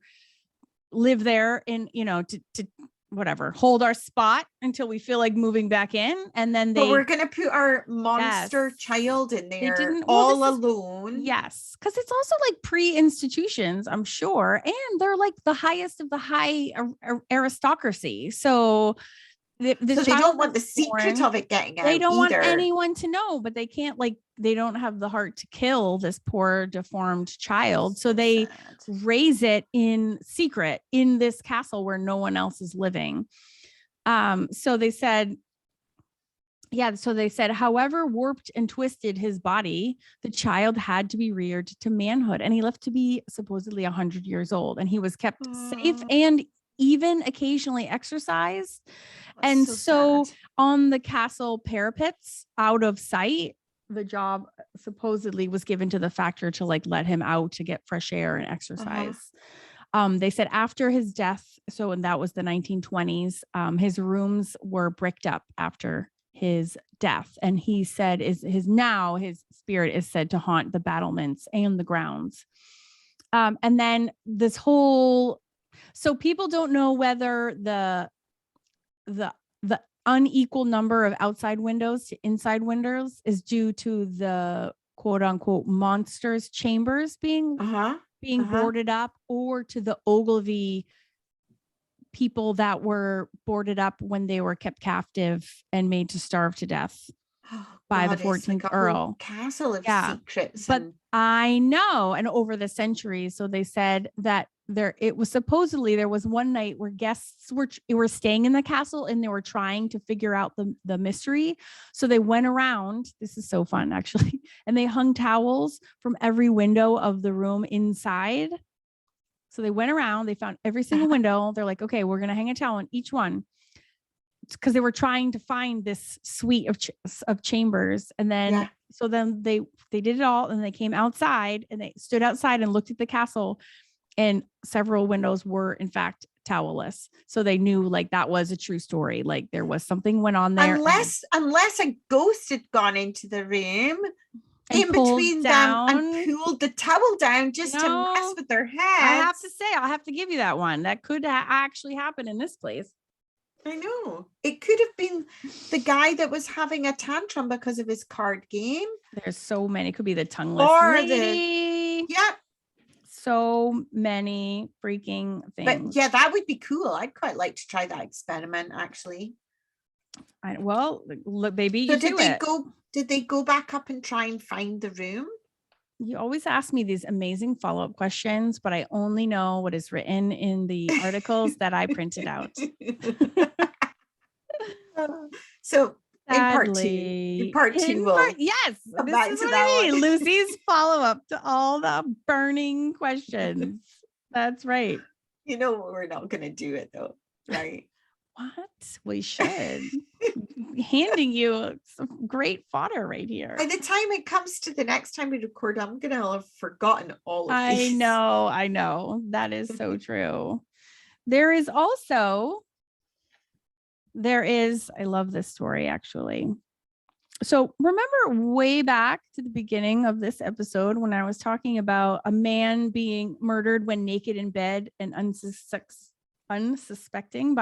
live there in, to whatever, hold our spot until we feel like moving back in. And then but we're going to put our monster child in there alone. Yes. Because it's also like pre-institutions, I'm sure. And they're like the highest of the high aristocracy. So they don't want the secret of it getting out. They don't want anyone to know, but they can't, they don't have the heart to kill this poor deformed child. So they raise it in secret in this castle where no one else is living. So they said, however warped and twisted his body, the child had to be reared to manhood, and he lived to be supposedly 100 years old, and he was kept safe and even occasionally exercised. And so on the castle parapets out of sight, the job supposedly was given to the factor to let him out to get fresh air and exercise. They said after his death, and that was the 1920s, his rooms were bricked up after his death. And he said his spirit is said to haunt the battlements and the grounds. And then this whole, so people don't know whether the unequal number of outside windows to inside windows is due to the quote unquote monsters chambers being boarded up, or to the Ogilvy people that were boarded up when they were kept captive and made to starve to death by the 14th Earl. Castle of secrets. But I know, and over the centuries, so they said that there was one night where guests were staying in the castle and they were trying to figure out the mystery. So they went around, this is so fun actually, and they hung towels from every window of the room inside. So they went around, they found every single window. They're like, okay, we're going to hang a towel on each one, because they were trying to find this suite of chambers. And then, so then they did it all, and they came outside and they stood outside and looked at the castle, and several windows were in fact towelless. So they knew that was a true story. There was something went on there. Unless a ghost had gone into the room in between them and pulled the towel down just to mess with their heads. I have to say, I'll have to give you that one. That could actually happen in this place. I know. It could have been the guy that was having a tantrum because of his card game. There's so many. It could be the tongueless lady. So many freaking things. But that would be cool. I'd quite like to try that experiment, actually. Look, baby, so did they go back up and try and find the room? You always ask me these amazing follow-up questions, but I only know what is written in the articles that I printed out. So in part two, yes, this is what I mean. Lucy's follow-up to all the burning questions. That's right. We're not going to do it though, right? What? We should. Handing you some great fodder right here. By the time it comes to the next time we record, I'm going to have forgotten all of these. I know. That is so true. I love this story actually. So remember way back to the beginning of this episode when I was talking about a man being murdered when naked in bed and unsuspecting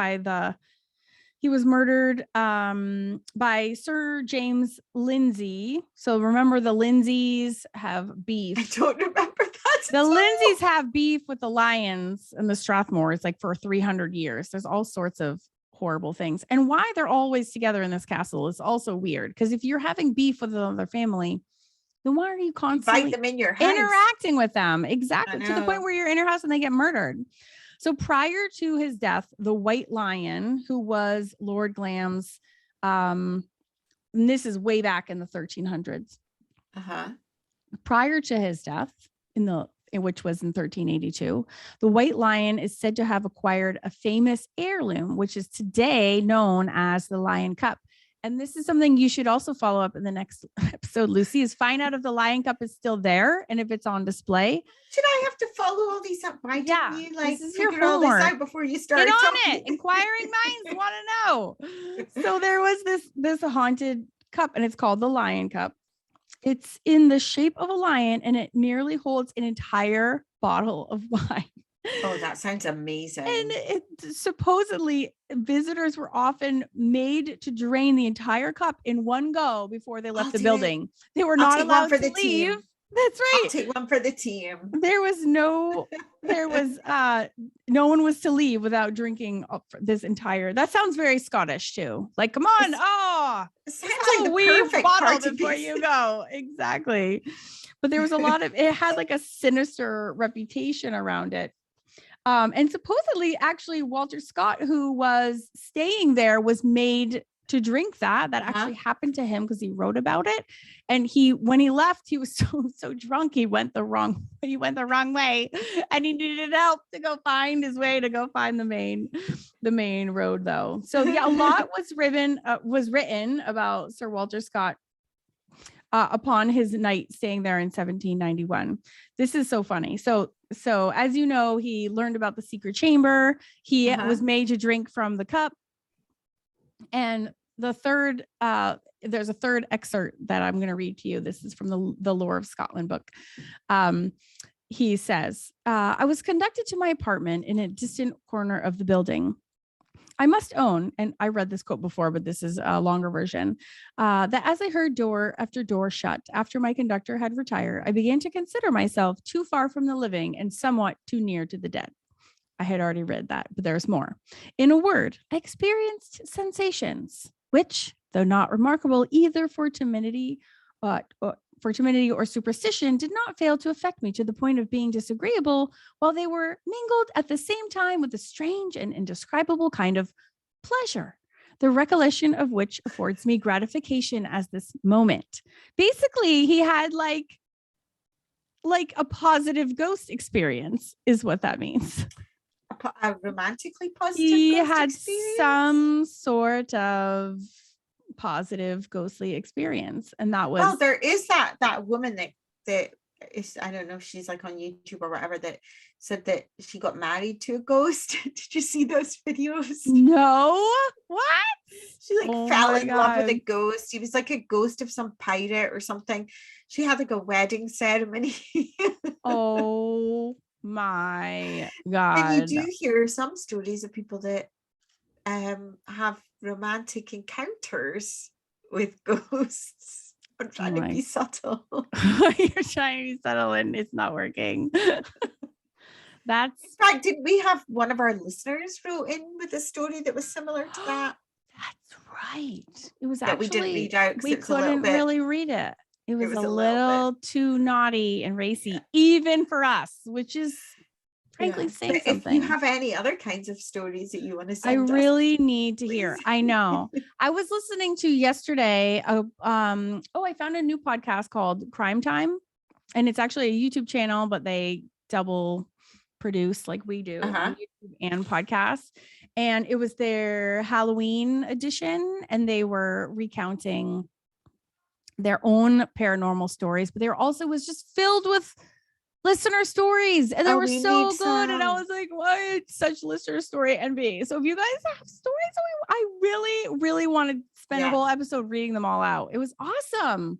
he was murdered by Sir James Lindsay. So remember, the Lindsays have beef. I don't remember that. The Lindsays have beef with the Lions and the Strathmores for 300 years. There's all sorts of horrible things. And why they're always together in this castle is also weird, because if you're having beef with another family, then why are you Invite constantly them in your house. interacting with them? Exactly. To the point know. where you're in your house and they get murdered. So prior to his death, the White Lion, who was Lord Glamis, and this is way back in the 1300s. Prior to his death, which was in 1382, the White Lion is said to have acquired a famous heirloom, which is today known as the Lion Cup. And this is something you should also follow up in the next episode, Lucy, is find out if the Lion Cup is still there and if it's on display. Should I have to follow all these up? Why didn't you like figure all this out before you started Get on talking? it. Inquiring minds want to know. So there was this haunted cup, and it's called the Lion Cup. It's in the shape of a lion, and it nearly holds an entire bottle of wine. Oh, that sounds amazing. And supposedly visitors were often made to drain the entire cup in one go before they left the building. They were not allowed to leave. Team. That's right. I'll take one for the team. No one was to leave without drinking this entire. That sounds very Scottish too. Like, come on. It sounds like the perfect bottle party before piece. you go. Exactly. But there was a lot of, it had like a sinister reputation around it. And supposedly, actually, Walter Scott, who was staying there, was made to drink that. That actually happened to him because he wrote about it. And when he left, he was so drunk, he went the wrong way, and he needed help to go find his way to go find the main road, though. So yeah, a lot was written about Sir Walter Scott upon his night staying there in 1791. This is so funny. So as you know, he learned about the secret chamber. He was made to drink from the cup. And there's a third excerpt that I'm going to read to you. This is from the Lore of Scotland book. He says, I was conducted to my apartment in a distant corner of the building. I must own, and I read this quote before, but this is a longer version, that as I heard door after door shut after my conductor had retired, I began to consider myself too far from the living and somewhat too near to the dead. I had already read that, but there's more. In a word, I experienced sensations, which, though not remarkable either for timidity or superstition, did not fail to affect me to the point of being disagreeable, while they were mingled at the same time with a strange and indescribable kind of pleasure, the recollection of which affords me gratification as this moment. Basically, he had like a positive ghost experience, is what that means. A romantically positive he ghost had experience? Some sort of positive ghostly experience, and that was there is that woman that is, I don't know if she's like on YouTube or whatever, that said that she got married to a ghost. Did you see those videos? No. What? She fell in love with a ghost. He was like a ghost of some pirate or something. She had like a wedding ceremony. Oh my God. And you do hear some stories of people that have romantic encounters with ghosts. I'm trying to be subtle. You're trying to be subtle and it's not working. In fact, did we have one of our listeners wrote in with a story that was similar to that? That's right. It was that we didn't read out. We couldn't really read it. It was a little too naughty and racy, even for us, which is frankly saying something. If you have any other kinds of stories that you want to send I really need to hear. I know. I was listening to yesterday. I found a new podcast called Crime Time, and it's actually a YouTube channel, but they double produce like we do on YouTube and podcasts. And it was their Halloween edition, and they were recounting their own paranormal stories, but was just filled with listener stories, and they were so good. And I was like, what? Such listener story envy. So if you guys have stories, I really, really want to spend a whole episode reading them all out. It was awesome.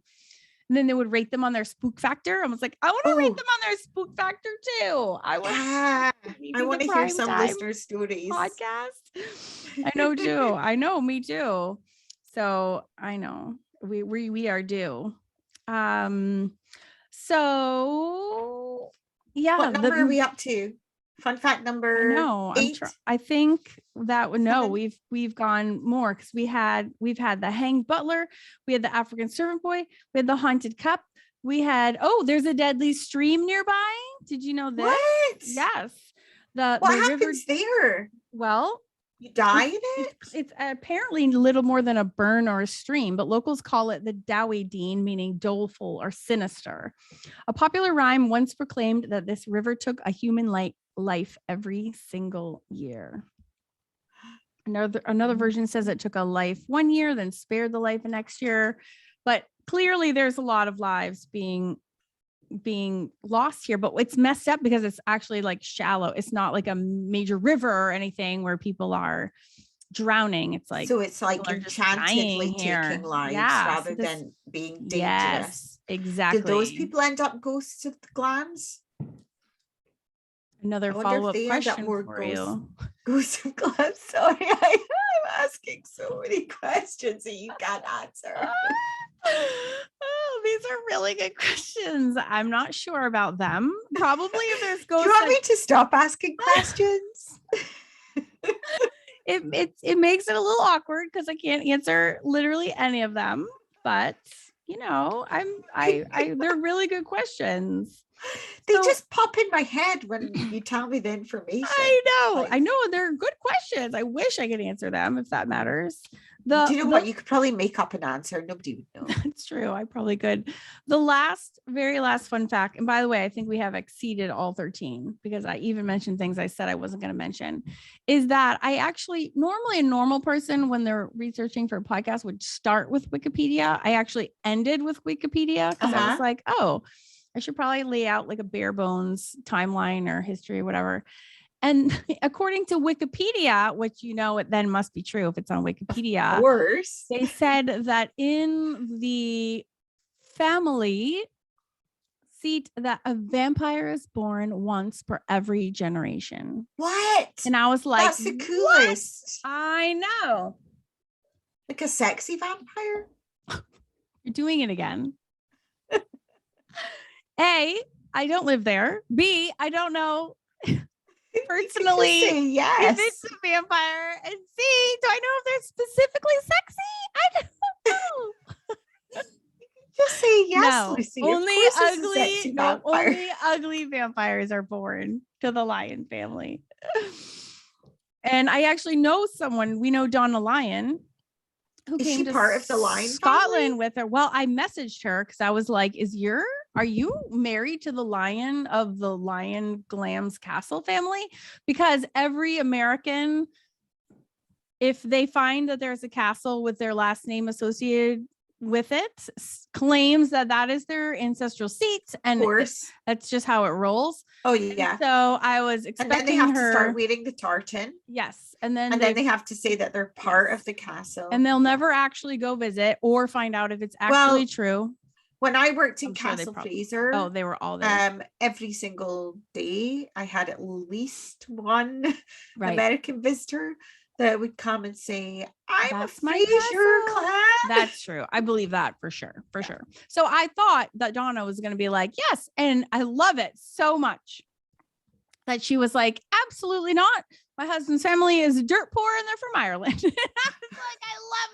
And then they would rate them on their spook factor. I was like, I want to rate them on their spook factor too. I want to hear some listener stories. Podcast. I know too. I know, me too. So I know we are due. So yeah. What number are we up to? Fun fact number 8. I think that we've gone more, because we've had the hanged butler, we had the African servant boy, we had the haunted cup, We had, there's a deadly stream nearby. Did you know this? What? Yes. What the river, happens there? well, You die in it? It's apparently little more than a burn or a stream, but locals call it the Dowie Dean, meaning doleful or sinister. A popular rhyme once proclaimed that this river took a human life every single year. Another version says it took a life one year, then spared the life the next year. But clearly there's a lot of lives being lost here, but it's messed up because it's actually like shallow. It's not like a major river or anything where people are drowning. It's like, so it's like enchantedly taking lives rather than being dangerous. Yes, exactly. Did those people end up ghosts of the Glams? Another follow-up question for you. Ghosts of Glams. Sorry, I'm asking so many questions that you can't answer. Oh, these are really good questions. I'm not sure about them. Probably if there's ghosts. Do you want me to stop asking questions? It makes it a little awkward because I can't answer literally any of them. But you know, they're really good questions. They just pop in my head when you tell me the information. I know they're good questions. I wish I could answer them if that matters. Do you know what? You could probably make up an answer. Nobody would know. That's true. I probably could. The very last fun fact, and by the way, I think we have exceeded all 13 because I even mentioned things I said I wasn't going to mention, is that I actually, normally a normal person when they're researching for a podcast would start with Wikipedia. I actually ended with Wikipedia because I was like, I should probably lay out like a bare bones timeline or history or whatever. And according to Wikipedia, which it then must be true if it's on Wikipedia, of course, they said that in the family seat that a vampire is born once per every generation. What? And I was like, that's the coolest. What? I know. Like a sexy vampire? You're doing it again. A, I don't live there. B, I don't know personally yes. if it's a vampire. And C, do I know if they're specifically sexy? I don't know. Just say yes, no, Lucy. Only ugly vampires are born to the lion family. And I actually know someone, we know Donna Lyon, who came to part of the Lion Scotland family? with her. Well, I messaged her because I was like, are you married to the lion of the Glamis Castle family? Because every American, if they find that there's a castle with their last name associated with it, claims that is their ancestral seat, and that's just how it rolls. Oh yeah. And so I was expecting and then they have to start wearing the tartan. Yes, and then they have to say that they're part of the castle, and they'll never actually go visit or find out if it's actually true. When I worked in Castle Fraser, they were all there. Every single day I had at least one American visitor that would come and say, I'm a Fraser clan. That's true. I believe that for sure. For sure. So I thought that Donna was going to be like, yes. And I love it so much that she was like, absolutely not. My husband's family is dirt poor and they're from Ireland. I was like, I love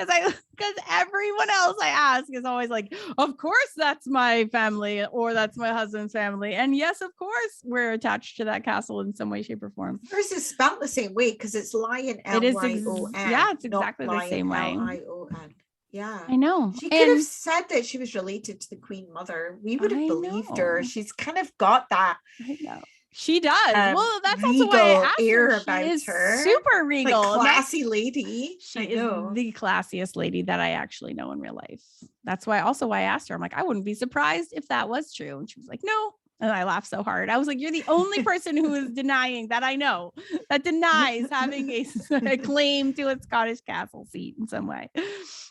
that. Because everyone else I ask is always like, of course that's my family or that's my husband's family. And yes, of course we're attached to that castle in some way, shape, or form. Yours is spelled the same way because it's Lion, L-Y-O-N. Yeah, it's exactly the same way. L-I-O-N. Yeah, I know. She could have said that she was related to the Queen Mother. We would have believed her. She's kind of got that. I know. She does. Well, that's also why I asked her. She is super regal, like classy lady. She is the classiest lady that I actually know in real life. That's why I asked her. I'm like, I wouldn't be surprised if that was true. And she was like, no. And I laughed so hard. I was like, you're the only person who is denying that I know, that denies having a claim to a Scottish castle seat in some way.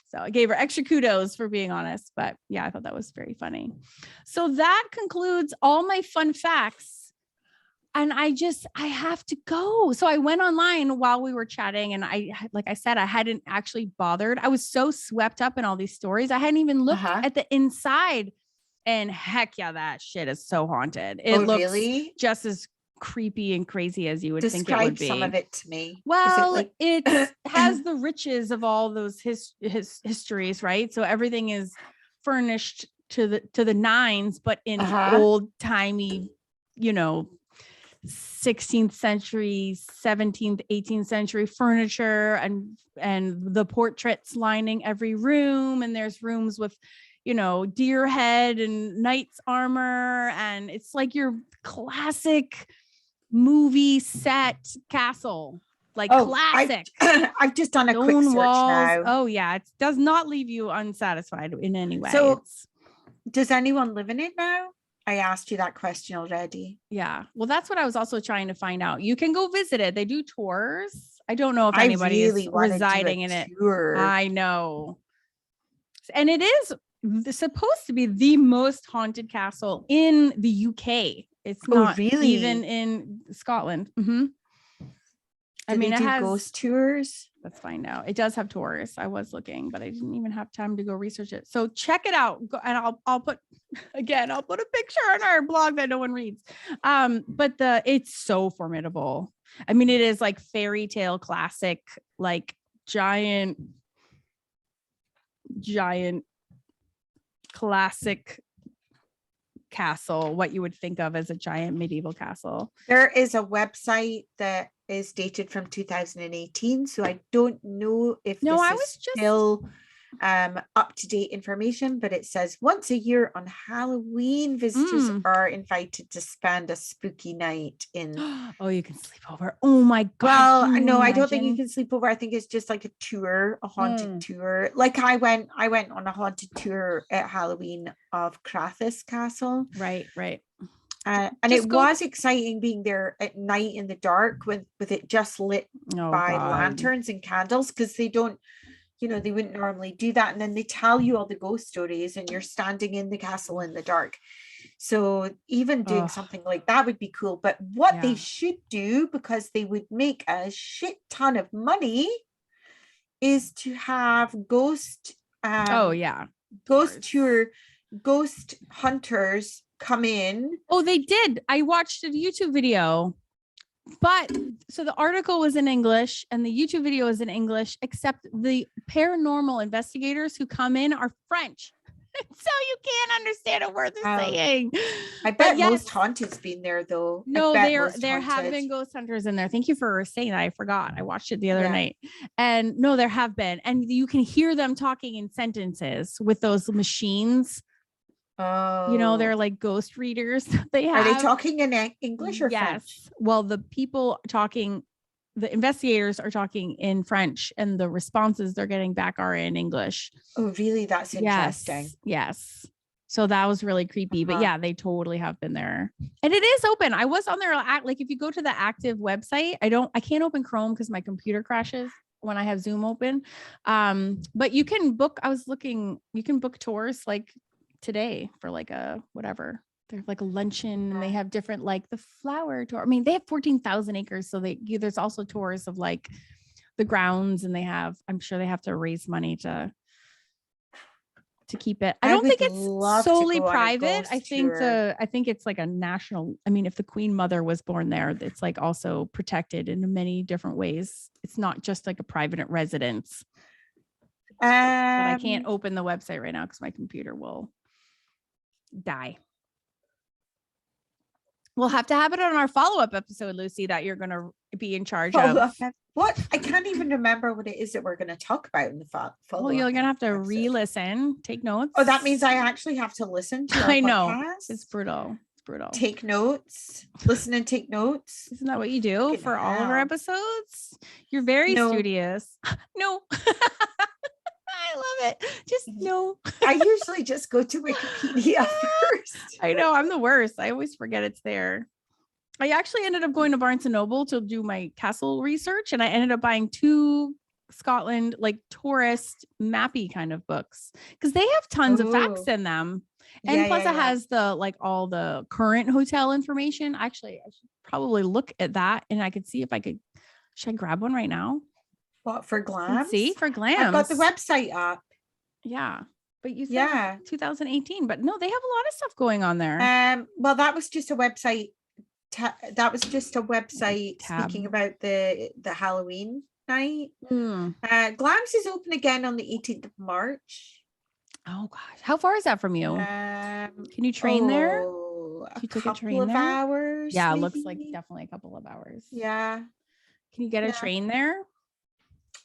So I gave her extra kudos for being honest. But yeah, I thought that was very funny. So that concludes all my fun facts. And I have to go. So I went online while we were chatting. And like I said, I hadn't actually bothered. I was so swept up in all these stories. I hadn't even looked at the inside. And heck yeah, that shit is so haunted. It looks really just as creepy and crazy as you would think it would be. Describe some of it to me. Well, it has the riches of all those histories, right? So everything is furnished to the nines, but in old timey, 16th century, 17th, 18th century furniture and the portraits lining every room. And there's rooms with, deer head and knight's armor. And it's like your classic movie set castle, like classic. I've just done a quick search now. Oh yeah. It does not leave you unsatisfied in any way. So does anyone live in it now? I asked you that question already. Yeah. Well, that's what I was also trying to find out. You can go visit it. They do tours. I don't know if anybody is residing in it. I know. And it is supposed to be the most haunted castle in the UK. It's not really even in Scotland. Mm-hmm. I mean, it has ghost tours. Let's find out. It does have tours. I was looking, but I didn't even have time to go research it. So check it out. And I'll put a picture on our blog that no one reads. But it's so formidable. I mean, it is like fairy tale classic, like giant classic castle, what you would think of as a giant medieval castle. There is a website that is dated from 2018, so I don't know if still up to date information, but it says once a year on Halloween, visitors are invited to spend a spooky night in. Oh, you can sleep over. Oh my god! Well, no, I don't think you can sleep over. I think it's just like a haunted tour. Like I went on a haunted tour at Halloween of Crathis Castle. Right. And it was exciting being there at night in the dark with it just lit by lanterns and candles, because they don't. They wouldn't normally do that. And then they tell you all the ghost stories and you're standing in the castle in the dark. So even doing something like that would be cool. But what they should do, because they would make a shit ton of money, is to have ghost hunters come in. Oh, they did. I watched a YouTube video. But so the article was in English and the YouTube video is in English, except the paranormal investigators who come in are French. So you can't understand a word they're saying. I bet most haunted's been there though. No, there have been ghost hunters in there. Thank you for saying that. I forgot. I watched it the other night. And no, there have been. And you can hear them talking in sentences with those machines. Oh, they're like ghost readers. Are they talking in English or French? Well, the investigators are talking in French, and the responses they're getting back are in English. Oh, really? That's interesting. Yes. So that was really creepy. But yeah, they totally have been there, and it is open. I was on there. Like if you go to the active website, I can't open Chrome because my computer crashes when I have Zoom open. But you can book. You can book tours like today for like a whatever. They have like a luncheon and they have different, like the flower tour. I mean, they have 14,000 acres. So there's also tours of like the grounds, and I'm sure they have to raise money to keep it. I don't think it's solely private. I think it's like a national. I mean, if the Queen Mother was born there, it's like also protected in many different ways. It's not just like a private residence. But I can't open the website right now because my computer will die. We'll have to have it on our follow-up episode, Lucy, that you're going to be in charge of. What? I can't even remember what it is that we're going to talk about in the follow-up. Well, you're going to have to re-listen, take notes. Oh, that means I actually have to listen to our I know. podcast? It's brutal. Take notes. Listen and take notes. Isn't that what you do for all of our episodes? You're very studious. No. I love it. Just no. I usually just go to Wikipedia first. I know, I'm the worst. I always forget it's there. I actually ended up going to Barnes and Noble to do my castle research, and I ended up buying 2 Scotland like tourist mappy kind of books because they have tons of facts in them. And plus it has the like all the current hotel information. Actually, I should probably look at that, and I could see if should I grab one right now? What, for Glamis? See, for Glamis. I've got the website up. Yeah. But you said 2018, but no, they have a lot of stuff going on there. Well, that was just a website. Speaking about the Halloween night. Glamis is open again on the 18th of March. Oh gosh. How far is that from you? Can you train there? A You take a couple train of there? hours. Yeah, it looks like maybe. definitely a couple of hours. Yeah. Can you get a Yeah. train there?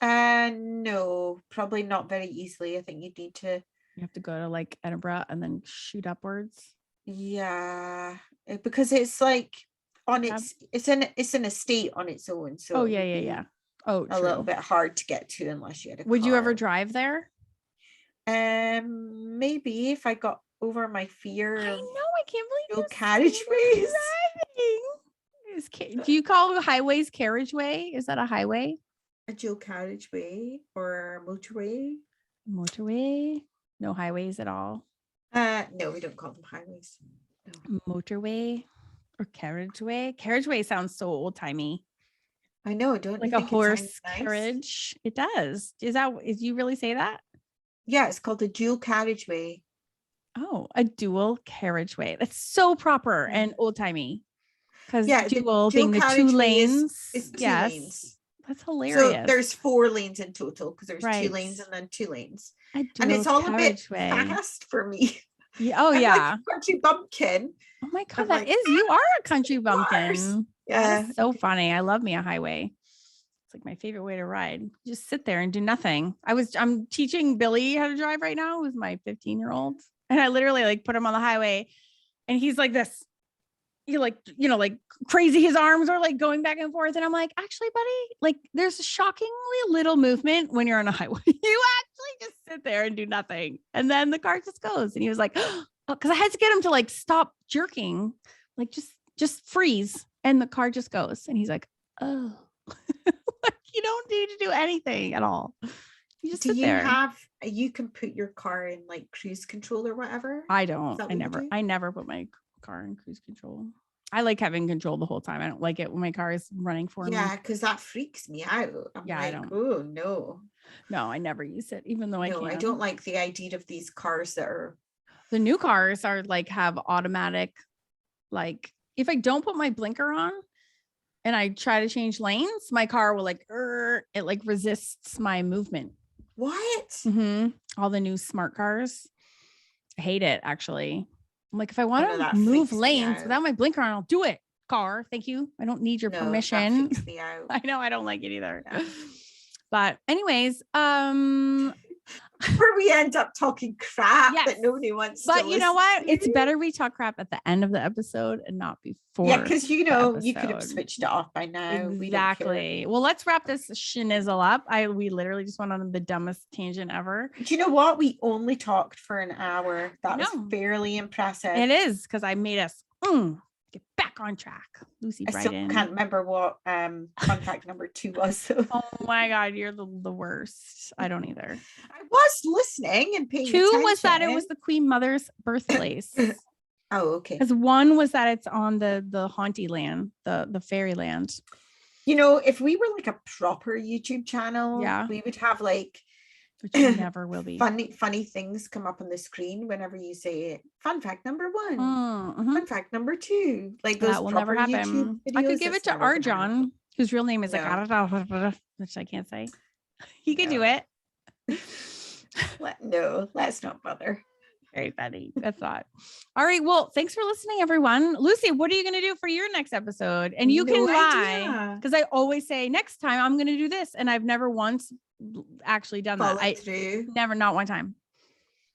No, probably not very easily. I think you'd need to. You have to go to like Edinburgh and then shoot upwards. Yeah, because it's like on Yeah. it's an estate on its own, so Oh it yeah, would yeah, be yeah. Oh, a little true. bit hard to get to unless you had a Would you ever car. drive there? Maybe if I got over my fear I of know. I can't believe dual you're scared carriageways. of driving. Do you call highways carriageway? Is that a highway? A dual carriageway or a motorway? Motorway? No highways at all. No, we don't call them highways. No. Motorway or carriageway? Carriageway sounds so old timey. I know, don't Like you a think it sounds horse nice? carriage. It does. Is you really say that? Yeah, it's called a dual carriageway. Oh, a dual carriageway. That's so proper Yeah. and old timey. Because Yeah, dual the dual being the two carriageway lanes. is two Yes. lanes. That's hilarious. So there's 4 lanes in total because there's 2 Right. lanes and then 2 lanes. A And it's dual all a bit carriageway. fast for me. Yeah. Oh I'm yeah. like a country bumpkin. Oh my God, I'm that like, is, you are a country cars. bumpkin. Yeah. That's so funny. I love me a highway. It's like my favorite way to ride. Just sit there and do nothing. I'm teaching Billy how to drive right now, who's my 15-year-old. And I literally like put him on the highway and he's like this. He like, like crazy. His arms are like going back and forth. And I'm like, actually, buddy, like there's shockingly little movement when you're on a highway. You actually just sit there and do nothing. And then the car just goes. And he was like, oh, because I had to get him to like stop jerking, like just freeze. And the car just goes. And he's like, oh, like you don't need to do anything at all. You just sit there. You can put your car in like cruise control or whatever? I don't. I never put my car in cruise control. I like having control the whole time. I don't like it when my car is running for me. Yeah, because that freaks me out. I'm like, I don't. Oh no. No, I never use it, even though I can. I don't like the idea of these cars that are. The new cars are like have automatic, like if I don't put my blinker on and I try to change lanes, my car will like, it like resists my movement. What? Mm-hmm. All the new smart cars. I hate it actually. I'm like, if I want to move lanes without my blinker on, I'll do it. Car, thank you. I don't need your permission. That freaks me out. I know I don't like it either. Yeah. But anyways, where we end up talking crap that nobody wants to But you know what? It's better we talk crap at the end of the episode and not before. Yeah, because you could have switched it off by now. Exactly. Well, let's wrap this schnizzle up. We literally just went on the dumbest tangent ever. Do you know what? We only talked for an hour. That was fairly impressive. It is, because I made us get back on track. Lucy Bryden. I still can't remember what fun fact number 2 was. Oh my God, you're the worst. I don't either. I was listening and paying 2 attention. was that it was the Queen Mother's birthplace. Oh, okay. Because 1 was that it's on the haunty land, the fairy land. If we were like a proper YouTube channel, we would have like, which you never will be, funny things come up on the screen whenever you say fun fact number 1, fun fact number 2. Like those that will never happen. I could give it to Arjon, whose real name is like which I can't say. He could do it. Let's not bother. Very funny. That's not. All right. Well, thanks for listening, everyone. Lucy, what are you going to do for your next episode? And you can lie, because I always say next time I'm going to do this, and I've never once actually done that. Never, not one time.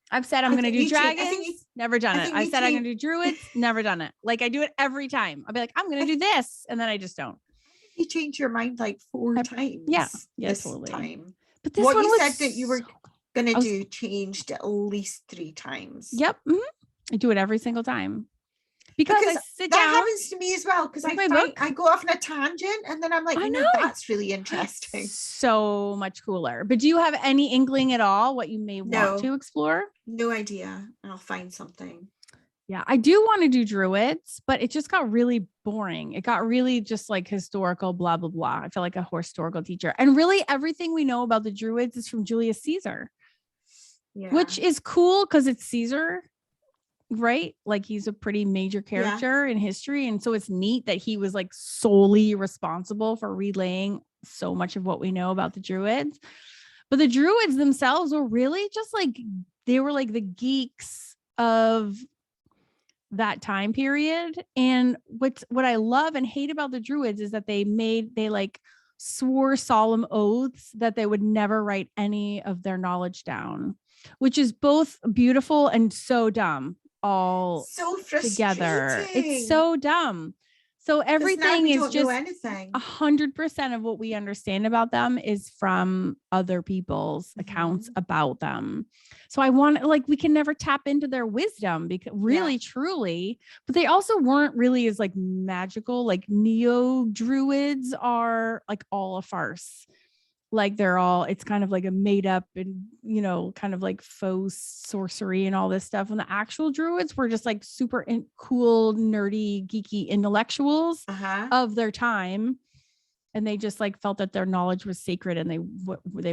I've said I'm going to do dragons. Never done it. I said I'm going to do druids. Never done it. Like I do it every time. I'll be like, I'm going to do this, and then I just don't. You change your mind like 4 times. Yeah, totally. Time. But this what one you said that you were gonna do changed at least 3 times. Yep. I do it every single time because I sit down. That happens to me as well, because I go off on a tangent and then I'm like, that's really interesting. So much cooler. But do you have any inkling at all what you may want to explore? No idea. I'll find something. Yeah, I do want to do druids, but it just got really boring. It got really just like historical, blah, blah, blah. I feel like a historical teacher. And really everything we know about the druids is from Julius Caesar, which is cool because it's Caesar, right? Like he's a pretty major character in history. And so it's neat that he was like solely responsible for relaying so much of what we know about the druids. But the druids themselves were really just like they were like the geeks of that time period. And what I love and hate about the Druids is that they like swore solemn oaths that they would never write any of their knowledge down, which is both beautiful and so dumb all So together. frustrating. It's so dumb. So everything is just 100% of what we understand about them is from other people's accounts about them. So I want, like, we can never tap into their wisdom because really, truly, but they also weren't really as like magical. Like neo Druids are like all a farce. Like they're all, it's kind of like a made up and, you know, kind of like faux sorcery and all this stuff. And the actual Druids were just like super cool, nerdy, geeky intellectuals of their time. And they just like felt that their knowledge was sacred and they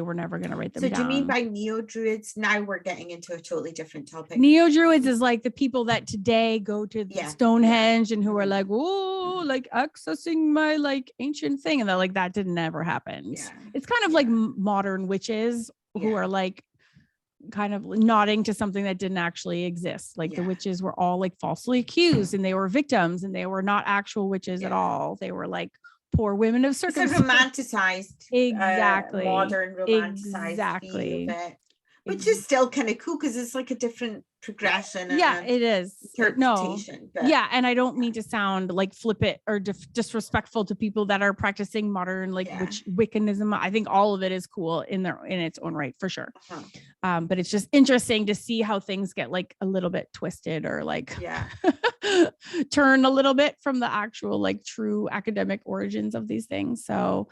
were never going to write them down. So do you mean by neo-Druids? Now we're getting into a totally different topic. Neo-Druids is like the people that today go to Stonehenge and who are like, oh, like accessing my like ancient thing. And they're like, that didn't ever happen. Yeah. It's kind of like modern witches who are like kind of nodding to something that didn't actually exist. Like the witches were all like falsely accused and they were victims and they were not actual witches at all. They were like poor women of circumstance. It's a romanticized, modern romanticized view of it, which is still kind of cool because it's like a different progression. It is. Interpretation. But. And I don't mean to sound like flippant or disrespectful to people that are practicing modern like Wiccanism. I think all of it is cool in its own right for sure. But it's just interesting to see how things get like a little bit twisted or like turn a little bit from the actual like true academic origins of these things. So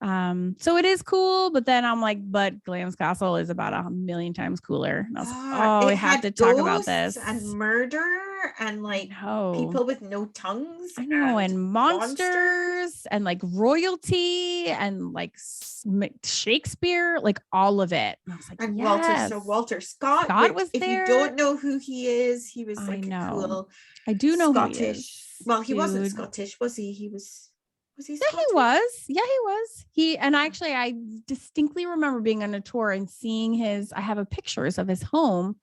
it is cool, but then I'm like, but Glamis Castle is about 1,000,000 times cooler. And I was like, we have to talk about this. And murder and like people with no tongues. I know, and monsters and like royalty and like Shakespeare, like all of it. And I was like, and Walter Scott. Was if there. If you don't know who he is, he was like a cool. I do know Scottish. Who he is. Well, he wasn't Scottish, was he? He was he Scottish? He was. Yeah, he was. I distinctly remember being on a tour and seeing I have pictures of his home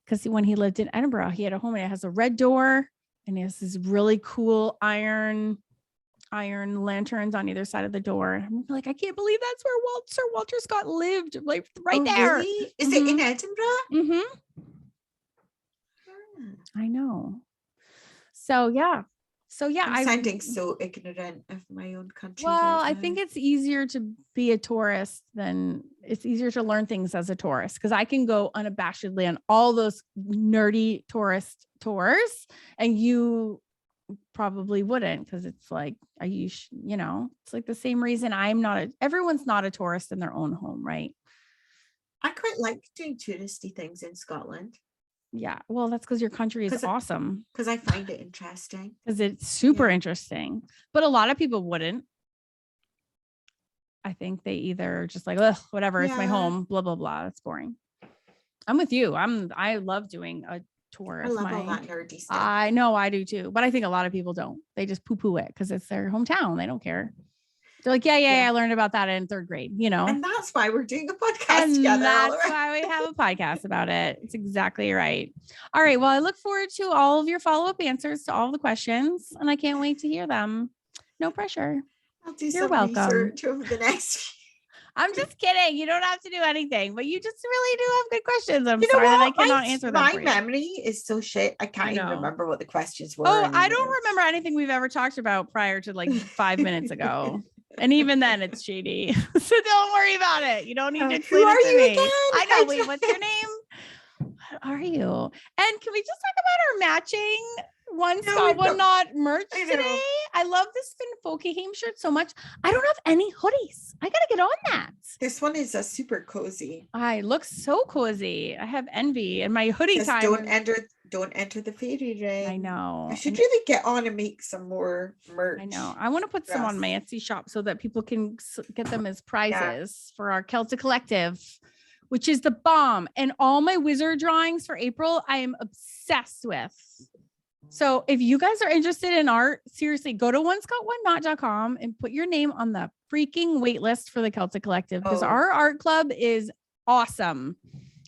because when he lived in Edinburgh, he had a home and it has a red door and it has this really cool iron lanterns on either side of the door. I'm like, I can't believe that's where Sir Walter Scott lived, like right there. Really? Is it in Edinburgh? I know. So yeah. I'm sounding so ignorant of my own country. Well, I think it's easier to be a tourist it's easier to learn things as a tourist because I can go unabashedly on all those nerdy tourist tours and you probably wouldn't because it's like, it's like the same reason everyone's not a tourist in their own home, right? I quite like doing touristy things in Scotland. Yeah, well, that's because your country is awesome. Because I find it interesting. Because it's super interesting. But a lot of people wouldn't. I think they either just like, ugh, whatever, it's my home, blah, blah, blah. It's boring. I'm with you. I love doing a tour. I love all that nerdy stuff. I know, I do too. But I think a lot of people don't. They just poo-poo it because it's their hometown. They don't care. They're like, yeah, I learned about that in 3rd grade, And that's why we're doing a podcast together. That's why we have a podcast about it. It's exactly right. All right. Well, I look forward to all of your follow-up answers to all the questions, and I can't wait to hear them. No pressure. I'll do some research over the next. I'm just kidding. You don't have to do anything, but you just really do have good questions. I'm sorry that I cannot answer them. My memory is so shit. I can't even remember what the questions were. Oh, I don't remember anything we've ever talked about prior to like 5 minutes ago. And even then it's shady. So don't worry about it. You don't need to explain it to me. Again? I know. Wait, what's your name? What are you? And can we just talk about our matching One Scott, One Not merch today? I love this Finn Folkeheim shirt so much. I don't have any hoodies. I gotta get on that. This one is a super cozy. I look so cozy. I have envy and my hoodie just time. Don't enter the fairy ring. I know. I should really get on and make some more merch. I know. I want to put some on my Etsy shop so that people can get them as prizes for our Celtic Collective, which is the bomb. And all my wizard drawings for April, I am obsessed with. So if you guys are interested in art, seriously, go to onescottone.com and put your name on the freaking wait list for the Celtic Collective because our art club is awesome.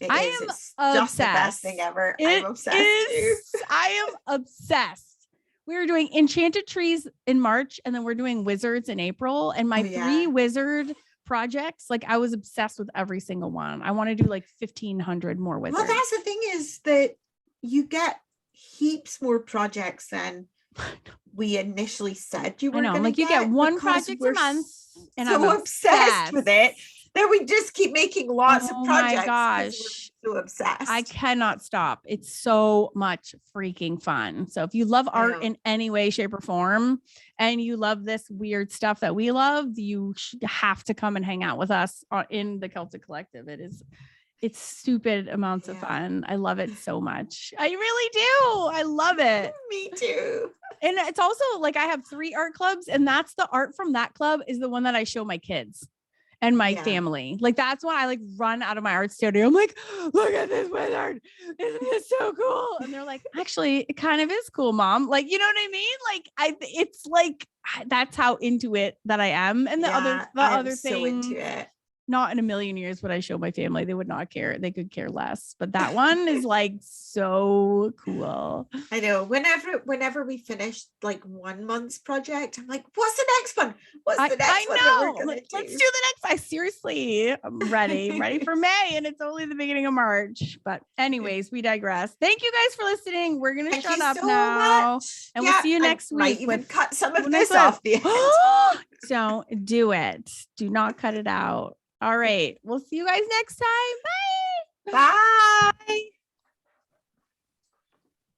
It I is. am It's just the best thing obsessed. ever. It I'm obsessed too. is. I am obsessed. We were doing enchanted trees in March, and then we're doing wizards in April. And my Oh, yeah. 3 wizard projects, like I was obsessed with every single one. I want to do like 1,500 more wizards. Well, that's the thing, is that you get heaps more projects than we initially said you were going to like you get one project a month, and I'm obsessed with it that we just keep making lots of projects. Oh my gosh, we're so obsessed. I cannot stop. It's so much freaking fun. So if you love art in any way, shape, or form, and you love this weird stuff that we love, you have to come and hang out with us in the Celtic Collective. It's stupid amounts of fun. I love it so much. I really do. I love it. Me too. And it's also like I have 3 art clubs, and that's the art from that club is the one that I show my kids and my family. Like that's why I like run out of my art studio. I'm like, look at this wizard. Isn't this so cool? And they're like, actually, it kind of is cool, Mom. Like, you know what I mean? Like it's like that's how into it that I am. And the other thing, so into it. Not in a million years would I show my family. They would not care. They could care less. But that one is like so cool. I know. Whenever we finish like 1 month's project, I'm like, what's the next one? What's the next one that we're gonna do? Let's do the next. I'm ready for May, and it's only the beginning of March. But anyways, we digress. Thank you guys for listening. We're gonna shut up now, and we'll see you next week. Might even cut some of this off the end. Don't do it. Do not cut it out. All right. We'll see you guys next time. Bye. Bye.